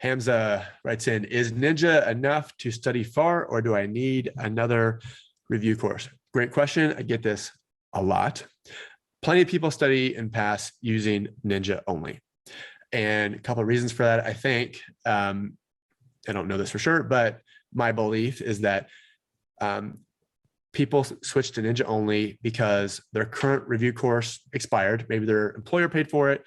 Hamza writes in, is Ninja enough to study FAR, or do I need another review course? Great question. I get this a lot. Plenty of people study and pass using Ninja only. And a couple of reasons for that, I think. I don't know this for sure, but my belief is that people switch to Ninja only because their current review course expired. Maybe their employer paid for it,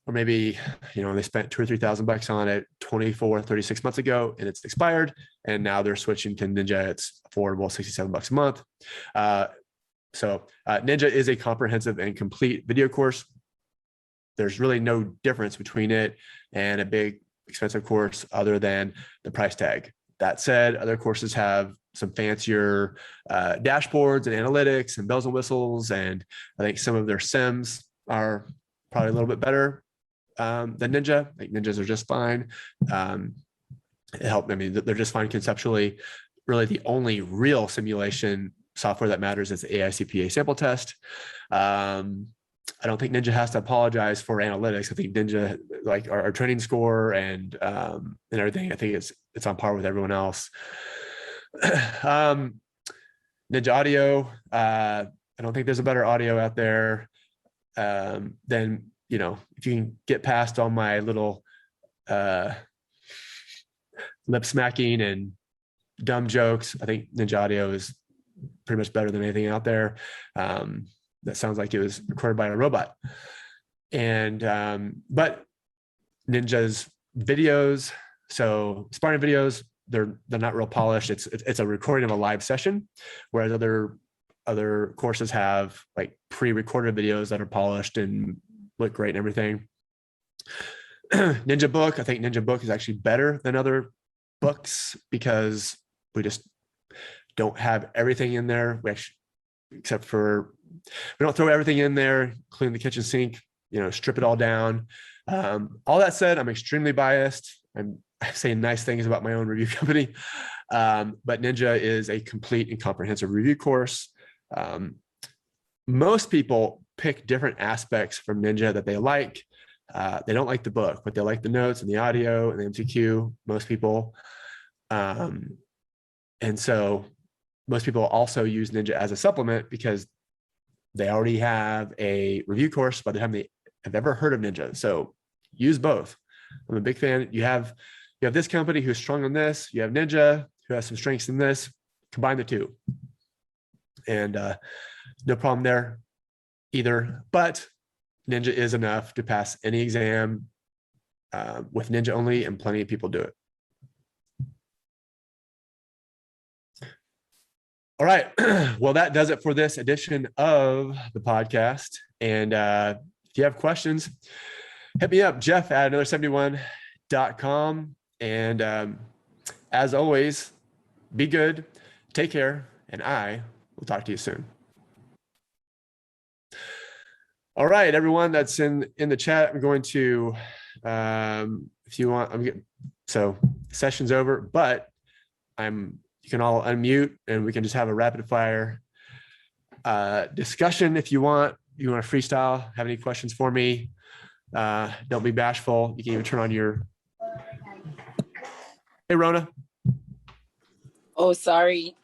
or maybe, they spent $2,000 or $3,000 on it 24, 36 months ago, and it's expired. And now they're switching to Ninja. It's affordable, $67 a month. So Ninja is a comprehensive and complete video course. There's really no difference between it and a big expensive course other than the price tag. That said, other courses have some fancier dashboards and analytics and bells and whistles. And I think some of their sims are probably a little bit better than Ninja. Like Ninjas are just fine. They're just fine conceptually. Really, the only real simulation software that matters is the AICPA sample test. I don't think Ninja has to apologize for analytics. I think Ninja, like our training score and everything, I think it's on par with everyone else. Ninja audio, I don't think there's a better audio out there than, if you can get past all my little lip smacking and dumb jokes, I think Ninja audio is pretty much better than anything out there. That sounds like it was recorded by a robot. And but Ninja's videos, so sparring videos, they're not real polished. It's a recording of a live session, whereas other courses have like pre-recorded videos that are polished and look great and everything. Ninja book, I think Ninja book is actually better than other books because we just don't have everything in there. We don't throw everything in there, including the kitchen sink, strip it all down. All that said, I'm extremely biased. I'm saying nice things about my own review company. But Ninja is a complete and comprehensive review course. Most people pick different aspects from Ninja that they like. They don't like the book, but they like the notes and the audio and the MCQ, most people. And so most people also use Ninja as a supplement because they already have a review course by the time they have ever heard of Ninja. So use both. I'm a big fan. You have this company who's strong on this. You have Ninja who has some strengths in this. Combine the two. And no problem there either. But Ninja is enough to pass any exam with Ninja only, and plenty of people do it. All right. Well, that does it for this edition of the podcast. And if you have questions, hit me up, Jeff at another71.com. And as always, be good, take care, and I will talk to you soon. All right, everyone that's in the chat, I'm going to, if you want, so session's over, but you can all unmute and we can just have a rapid fire discussion if you want. You want to freestyle, have any questions for me? Don't be bashful. You can even turn on your, hey, Rona. Oh, sorry.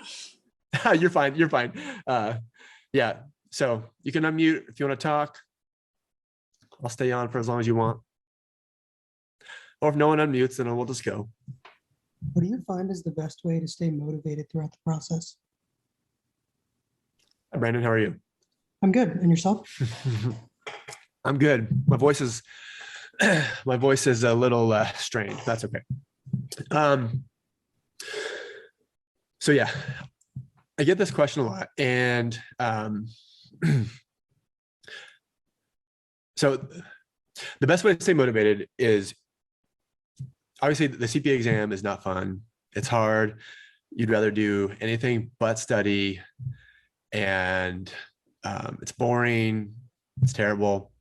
You're fine. You're fine. Yeah. So you can unmute if you want to talk. I'll stay on for as long as you want. Or if no one unmutes, then we'll just go. What do you find is the best way to stay motivated throughout the process? Brandon, how are you? I'm good. And yourself? I'm good. My voice is a little strained. That's okay. So yeah, I get this question a lot, and so the best way to stay motivated is, obviously the CPA exam is not fun. It's hard. You'd rather do anything but study, and it's boring. It's terrible.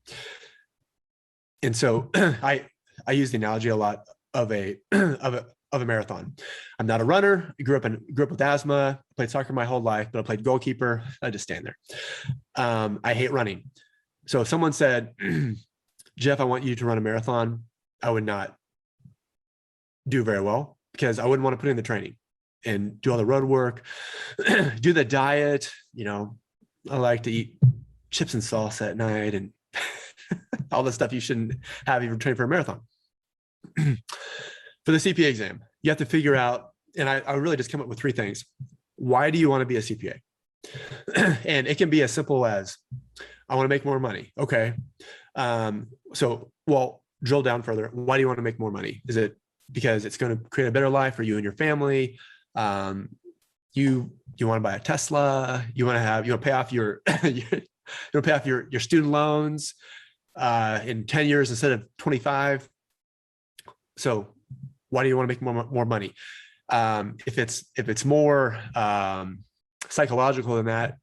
And so I use the analogy a lot of a marathon. I'm not a runner. I grew up with asthma, played soccer my whole life, but I played goalkeeper. I just stand there. I hate running. So if someone said, Jeff, I want you to run a marathon, I would not do very well, because I wouldn't want to put in the training and do all the road work, do the diet. You know, I like to eat chips and salsa at night and all the stuff you shouldn't have if you're training for a marathon. For the CPA exam, you have to figure out, and I really just come up with three things. Why do you want to be a CPA? And it can be as simple as, I want to make more money. Okay. So, well, drill down further. Why do you want to make more money? Is it because it's going to create a better life for you and your family? You want to buy a Tesla? You want to pay off your, your student loans in 10 years instead of 25. So why do you want to make more money? If it's more psychological than that,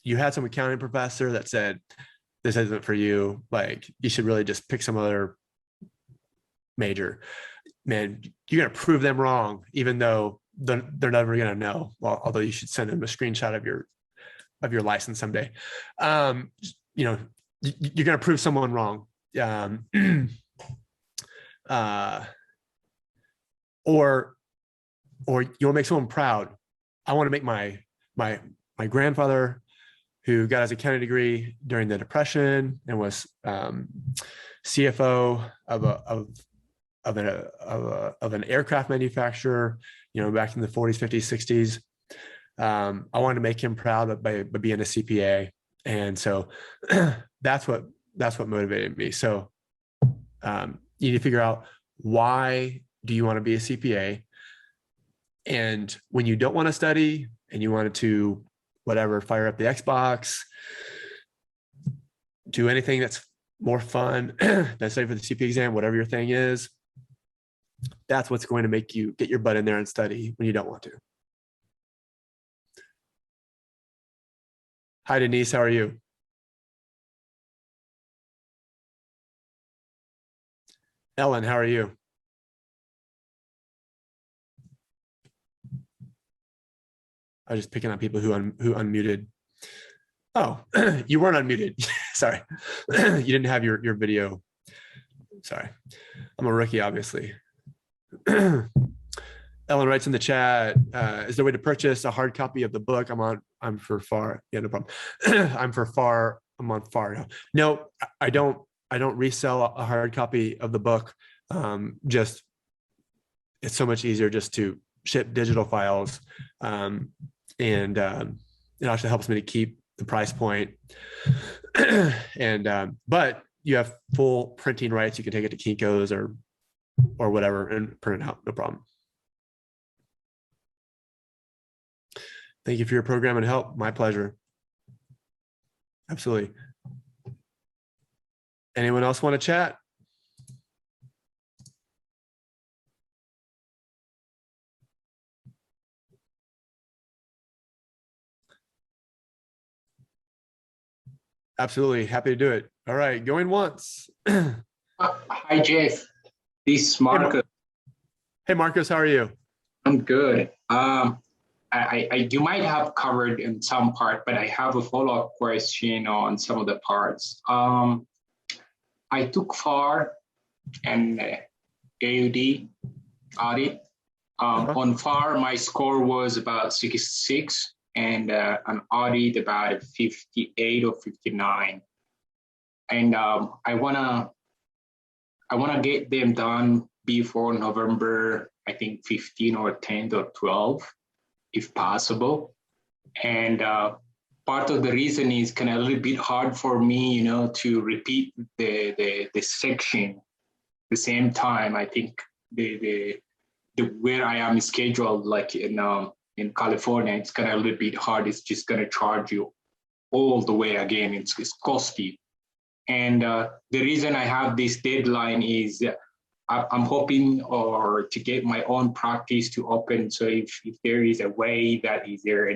you had some accounting professor that said, this isn't for you. Like, you should really just pick some other major. Man, you're going to prove them wrong, even though they're never going to know. Well, although you should send them a screenshot of your license someday. You know, you're going to prove someone wrong. Or you want to make someone proud. I want to make my grandfather, who got his accounting degree during the Depression and was CFO of an aircraft manufacturer, you know, back in the 40s, 50s, 60s. I wanted to make him proud by being a CPA, and so that's what motivated me. So you need to figure out, why do you want to be a CPA? And when you don't want to study and you wanted to, whatever, fire up the Xbox, do anything that's more fun than study for the CPA exam, whatever your thing is, that's what's going to make you get your butt in there and study when you don't want to. Hi, Denise, how are you? Ellen, how are you? I was just picking on people who unmuted. Oh, you weren't unmuted. Sorry. You didn't have your video. Sorry. I'm a rookie, obviously. Ellen writes in the chat, is there a way to purchase a hard copy of the book? I'm for FAR. Yeah, no problem. I'm for FAR. I'm on FAR now. No, I don't resell a hard copy of the book. Just, it's so much easier just to ship digital files. And it actually helps me to keep the price point. But you have full printing rights. You can take it to Kinko's or whatever and print it out, no problem. Thank you for your program and help. My pleasure. Absolutely. Anyone else want to chat? Absolutely. Happy to do it. All right. Going once. Hi, Jeff. This is Hey, Marcus. Hey, Marcus, how are you? I'm good. You might have covered in some part, but I have a follow-up question on some of the parts. I took FAR and AUD audit. On FAR, my score was about 66, and on audit about 58 or 59. And I wanna get them done before November, I think 15 or 10 or 12, if possible. And part of the reason is kind of a little bit hard for me, you know, to repeat the section the same time. I think the where I am scheduled, like in California, it's kind of a little bit hard. It's just going to charge you all the way again. It's costly. And the reason I have this deadline is I'm hoping to get my own practice to open. So if there is a way that is there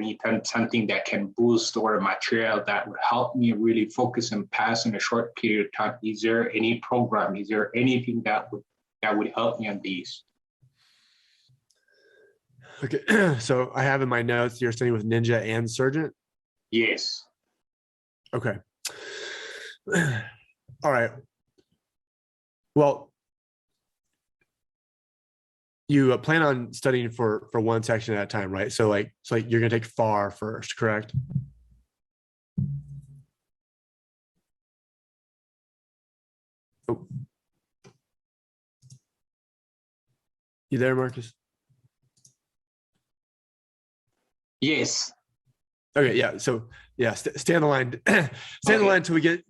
something that can boost or a material that would help me really focus and pass in a short period of time, is there any program? Is there anything that would help me on these? Okay. So I have in my notes, you're studying with Ninja and Surgeon? Yes. Okay. All right. Well, you plan on studying for one section at a time, right? So you're going to take FAR first, correct? Oh. You there, Marcus? Yes. Okay. Yeah. So yeah, stay on the line. Stay on the line until we get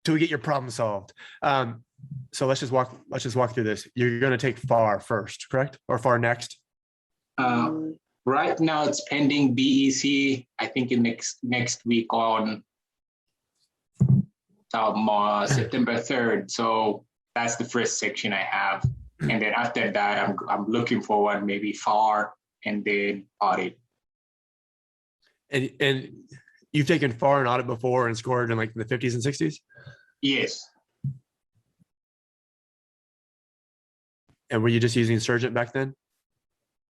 your problem solved. So let's just walk through this. You're going to take FAR first, correct? Or FAR next? Right now it's pending BEC. I think in next week on September 3rd. So that's the first section I have, and then after that, I'm looking forward maybe FAR and then audit. And you've taken FAR and audit before and scored in like the 50s and 60s? Yes. And were you just using Surgeon back then?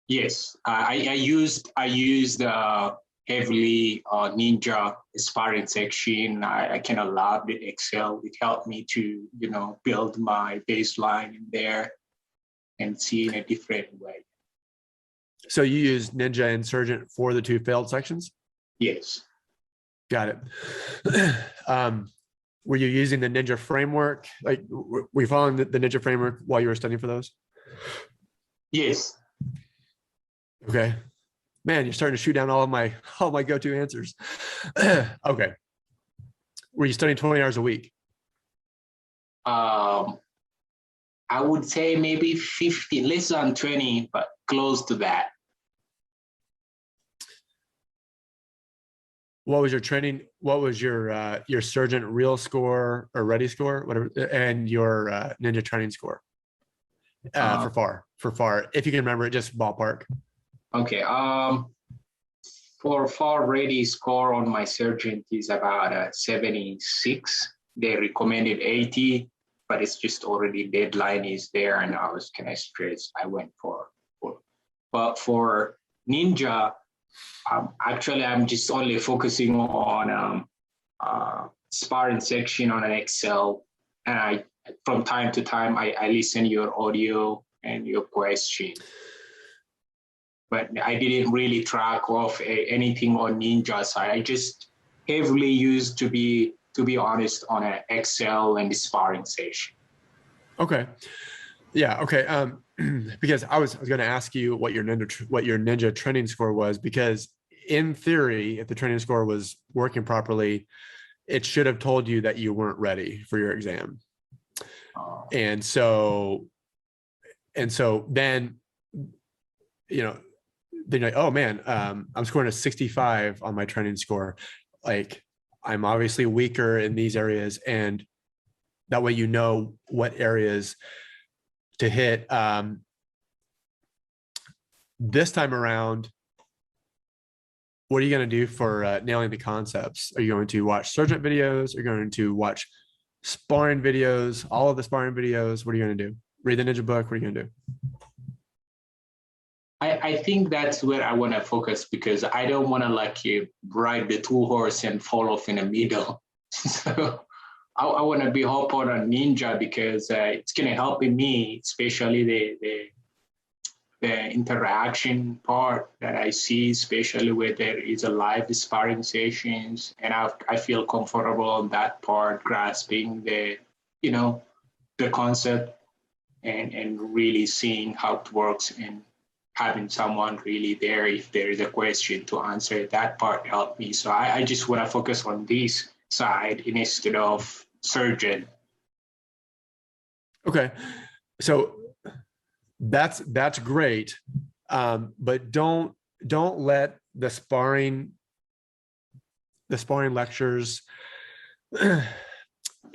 Yes. I used heavily Ninja sparring section. I kind of loved it. Excel. It helped me to, you know, build my baseline in there and see in a different way. So you used Ninja and Surgeon for the two failed sections? Yes. Got it. Were you using the Ninja framework? Like, were you following the Ninja framework while you were studying for those? Yes. Okay. Man, you're starting to shoot down all my go-to answers. Okay. Were you studying 20 hours a week? I would say maybe 50, less than 20, but close to that. What was your training? What was your Surgeon real score or ready score, whatever, and your Ninja training score for FAR? If you can remember it, just ballpark. Okay. For FAR ready score on my Surgeon is about 76. They recommended 80, but it's just already deadline is there, and I was kind of stressed. I went for. But for Ninja, actually, I'm just only focusing on sparring section on an Excel, and from time to time I listen your audio and your question, but I didn't really track off anything on Ninja side. I just heavily used to be honest on an Excel and the sparring session. Okay. Yeah. Okay. Because I was going to ask you what your Ninja training score was, because in theory, if the training score was working properly, it should have told you that you weren't ready for your exam. And so then, you know, then you're like, oh man, I'm scoring a 65 on my training score. Like, I'm obviously weaker in these areas, and that way you know what areas to hit. This time around, what are you going to do for nailing the concepts? Are you going to watch Sergeant videos? Are you going to watch sparring videos, all of the sparring videos? What are you going to do? Read the Ninja book? What are you going to do? I think that's where I want to focus, because I don't want to like you ride the two horse and fall off in the middle. So I want to be hop on a Ninja, because it's going to help me, especially the interaction part that I see, especially where there is a live sparring sessions, and I feel comfortable on that part, grasping the concept and really seeing how it works, and having someone really there if there is a question to answer. That part helped me. So I just want to focus on this side instead of surgeon. Okay, so that's great, but don't let the sparring lectures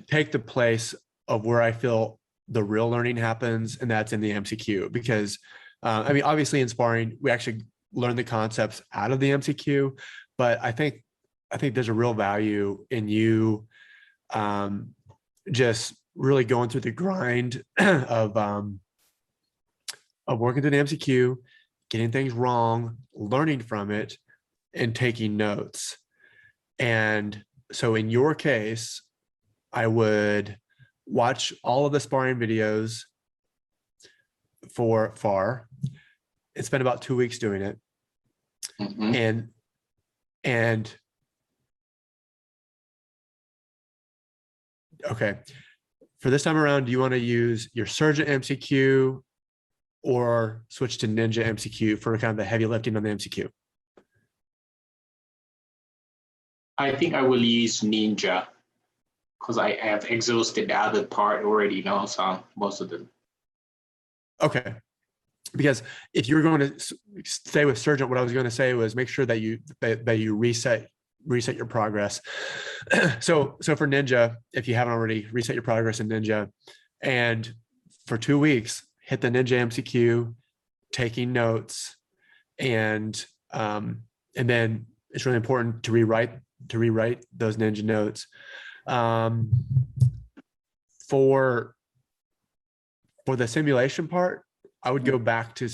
take the place of where I feel the real learning happens, and that's in the MCQ. Because I mean, obviously in sparring we actually learn the concepts out of the MCQ, but I think there's a real value in you just really going through the grind of working through the MCQ, getting things wrong, learning from it, and taking notes. And so in your case, I would watch all of the sparring videos for FAR. It's been about 2 weeks doing it. Mm-hmm. And okay, for this time around, do you want to use your Surgeon MCQ or switch to Ninja MCQ for kind of the heavy lifting on the MCQ? I think I will use Ninja, because I have exhausted the other part already now, so most of them. Okay, because if you're going to stay with Surgeon, what I was going to say was make sure that you reset your progress. So for Ninja, if you haven't already, reset your progress in Ninja, and for 2 weeks, hit the Ninja MCQ, taking notes, and then it's really important to rewrite those Ninja notes. For the simulation part, I would go back to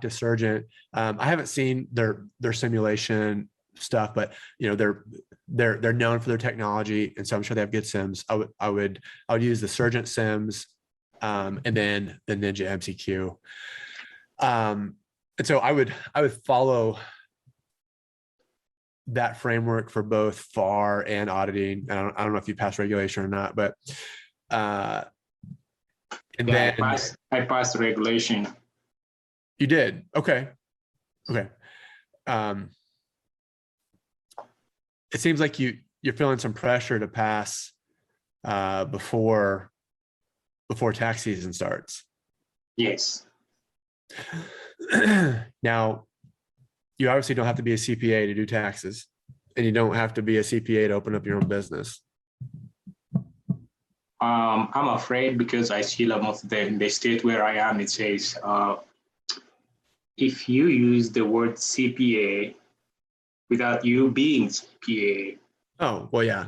Surgeon. I haven't seen their simulation stuff, but they're known for their technology, and so I'm sure they have good sims. I would use the Surgeon sims, and then the Ninja MCQ. And so I would follow that framework for both FAR and auditing. I don't know if you passed regulation or not, but and Yeah, then I passed regulation. You did. Okay. It seems like you're feeling some pressure to pass before tax season starts. Yes. Now, you obviously don't have to be a CPA to do taxes, and you don't have to be a CPA to open up your own business. I'm afraid, because I see most of them in the state where I am, it says if you use the word CPA without you being CPA. Oh, well, yeah.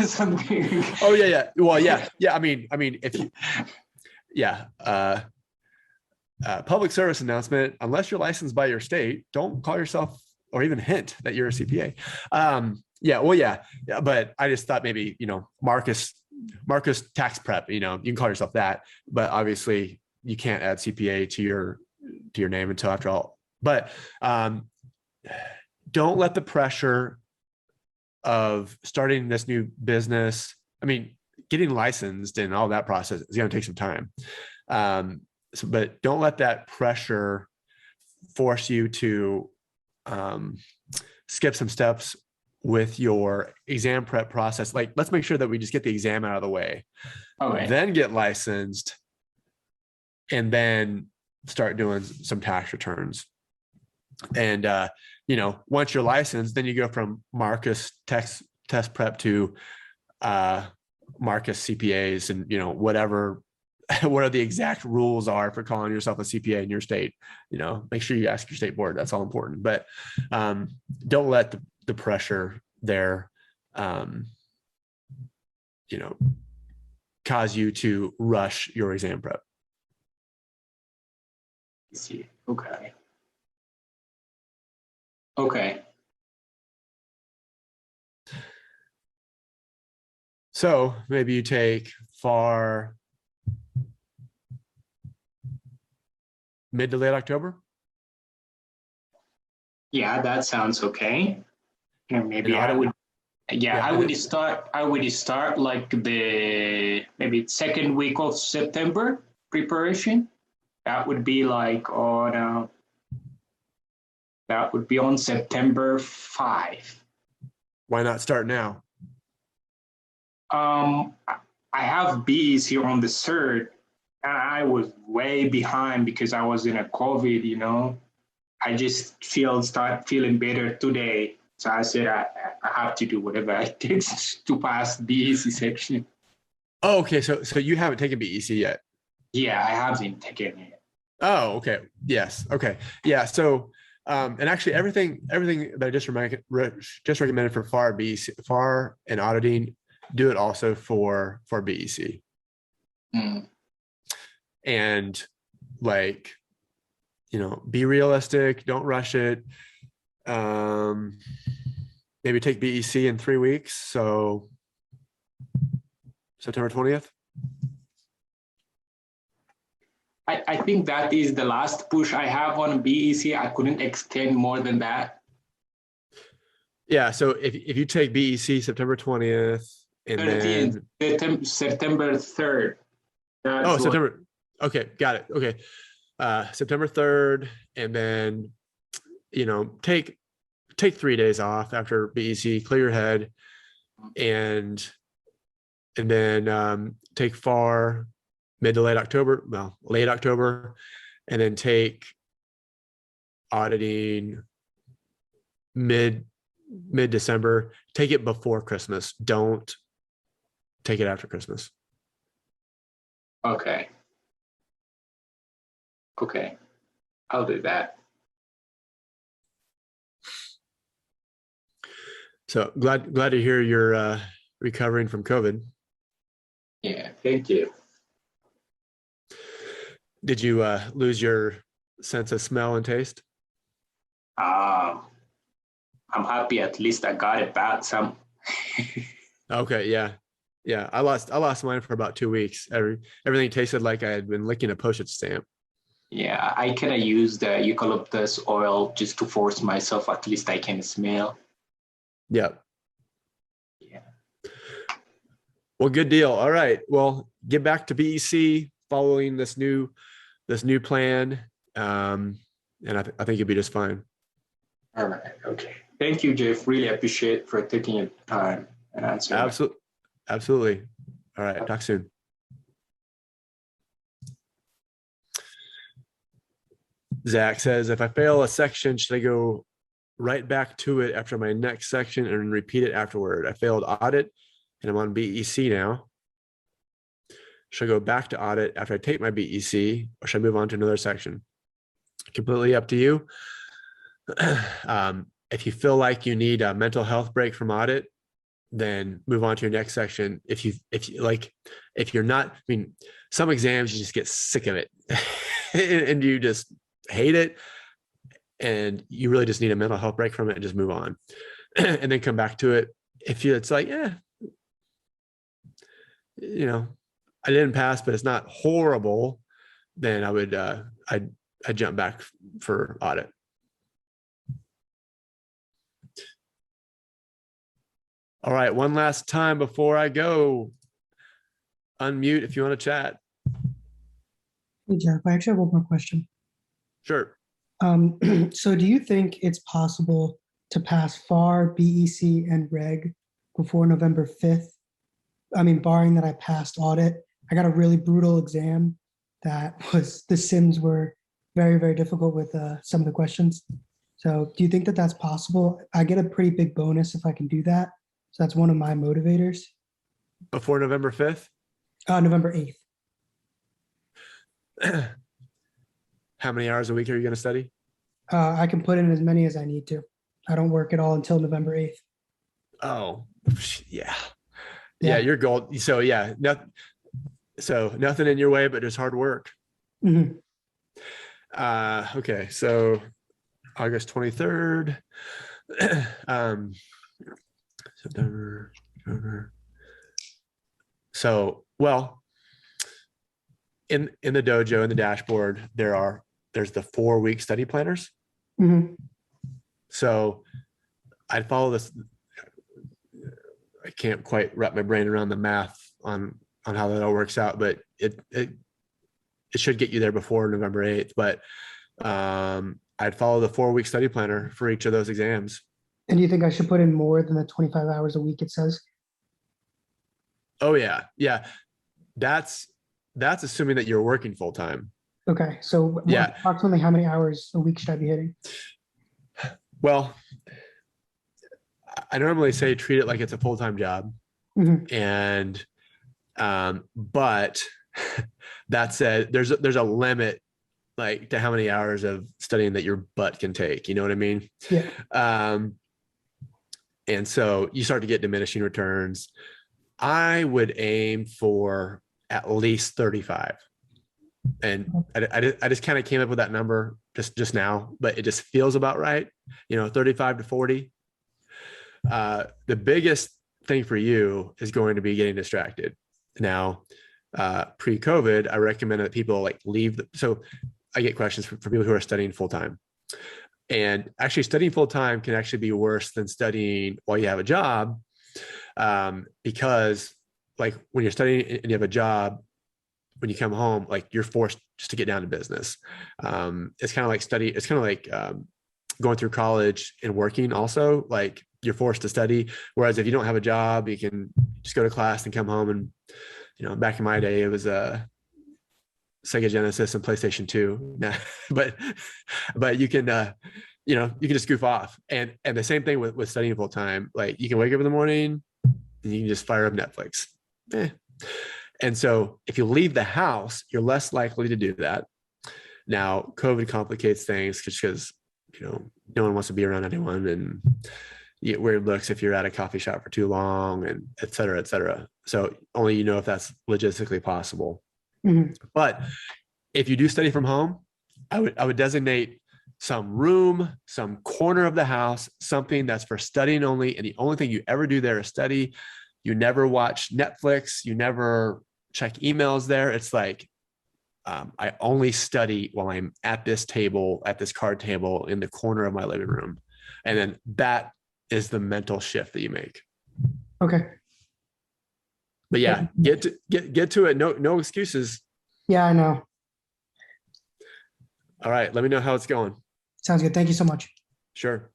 Something. Oh, yeah. Well, yeah. I mean, if you, yeah. Public service announcement: unless you're licensed by your state, don't call yourself or even hint that you're a CPA. Yeah. But I just thought maybe, Marcus tax prep, you can call yourself that, but obviously you can't add CPA to your name until after all. But don't let the pressure of starting this new business, getting licensed and all that process is going to take some time. But don't let that pressure force you to skip some steps with your exam prep process. Like, let's make sure that we just get the exam out of the way, then get licensed, and then start doing some tax returns. And once you're licensed, then you go from Marcus test prep to Marcus CPAs, and whatever what are the exact rules are for calling yourself a CPA in your state. Make sure you ask your state board. That's all important. But don't let the pressure there, cause you to rush your exam prep. I see. Okay. Okay. So maybe you take FAR mid to late October. Yeah, that sounds okay. And maybe And I would, yeah, I would start like the maybe second week of September preparation. That would be like on September 5. Why not start now? I have B's here on the cert, and I was way behind because I was in a COVID, I just start feeling better today. So I said I have to do whatever it takes to pass BEC section. Oh, okay. So you haven't taken BEC yet. Yeah, I haven't taken it. Oh, okay. Yes. Okay. Yeah. So, and actually everything that I just recommended for FAR and auditing, do it also for BEC. Mm. And like, be realistic, don't rush it. Maybe take BEC in 3 weeks. So September 20th. I think that is the last push I have on BEC. I couldn't extend more than that. Yeah. So if you take BEC September 20th and then September 3rd. September. Okay. Got it. Okay. September 3rd, and then, take 3 days off after BEC, clear your head, and then take FAR mid to late October, late October, and then take auditing mid December. Take it before Christmas. Don't take it after Christmas. Okay. Okay, I'll do that. So glad to hear you're recovering from COVID. Yeah, thank you. Did you lose your sense of smell and taste? I'm happy at least I got it back some. Okay, yeah. I lost mine for about 2 weeks. Everything tasted like I had been licking a postage stamp. Yeah, I kind of use the eucalyptus oil just to force myself. At least I can smell. Yep. Yeah. Well, good deal. All right. Well, get back to BEC following this new plan, and I think you'll be just fine. All right. Okay. Thank you, Jeff. Really appreciate for taking your time and answering. Absolutely. All right. Talk soon. Zach says, if I fail a section, should I go right back to it after my next section and repeat it afterward? I failed audit and I'm on BEC now. Should I go back to audit after I take my BEC, or should I move on to another section? Completely up to you. If you feel like you need a mental health break from audit, then move on to your next section. If you're not, some exams you just get sick of it and you just hate it, and you really just need a mental health break from it, and just move on and then come back to it. It's like, I didn't pass, but it's not horrible, then I would I'd jump back for audit. All right, one last time before I go, unmute if you want to chat. Hey, Jeff, I actually have one more question. Sure. So do you think it's possible to pass FAR, BEC, and REG before November 5th? Barring that I passed audit. I got a really brutal exam the sims were very, very difficult with some of the questions. So do you think that that's possible? I get a pretty big bonus if I can do that. So that's one of my motivators. Before November 5th? November 8th. How many hours a week are you going to study? I can put in as many as I need to. I don't work at all until November 8th. Oh, yeah. Yeah. Yeah, you're gold. So yeah, nothing in your way, but just hard work. Mhm. Okay, so August 23rd. September, October. So, well, in the dojo, in the dashboard, there's the 4-week study planners. Mhm. So I'd follow this. I can't quite wrap my brain around the math on how that all works out, but it should get you there before November 8th. But I'd follow the 4-week study planner for each of those exams. And do you think I should put in more than the 25 hours a week it says? Oh yeah. Yeah. That's assuming that you're working full time. Okay, so Yeah. approximately how many hours a week should I be hitting? Well, I normally say treat it like it's a full-time job. Mhm. And but that said, there's a limit like to how many hours of studying that your butt can take. You know what I mean? Yeah. And so you start to get diminishing returns. I would aim for at least 35. And I just kind of came up with that number just now, but it just feels about right. 35 to 40. The biggest thing for you is going to be getting distracted. Now, pre-COVID, I recommend that people like leave. So I get questions from people who are studying full-time. And actually studying full-time can actually be worse than studying while you have a job. Because like when you're studying and you have a job, when you come home, like you're forced just to get down to business. It's kind of like going through college and working also, like you're forced to study. Whereas if you don't have a job, you can just go to class and come home. And, back in my day, it was Sega Genesis and PlayStation 2. but you can, you can just goof off. And the same thing with studying full time. Like you can wake up in the morning and you can just fire up Netflix. And so if you leave the house, you're less likely to do that. Now, COVID complicates things because, no one wants to be around anyone, and you get weird looks if you're at a coffee shop for too long, and et cetera, et cetera. So only if that's logistically possible. Mhm. But if you do study from home, I would designate some room, some corner of the house, something that's for studying only. And the only thing you ever do there is study. You never watch Netflix. You never check emails there. It's like, I only study while I'm at this card table in the corner of my living room. And then that is the mental shift that you make. Okay. But yeah, get to it. No excuses. Yeah, I know. All right. Let me know how it's going. Sounds good. Thank you so much. Sure.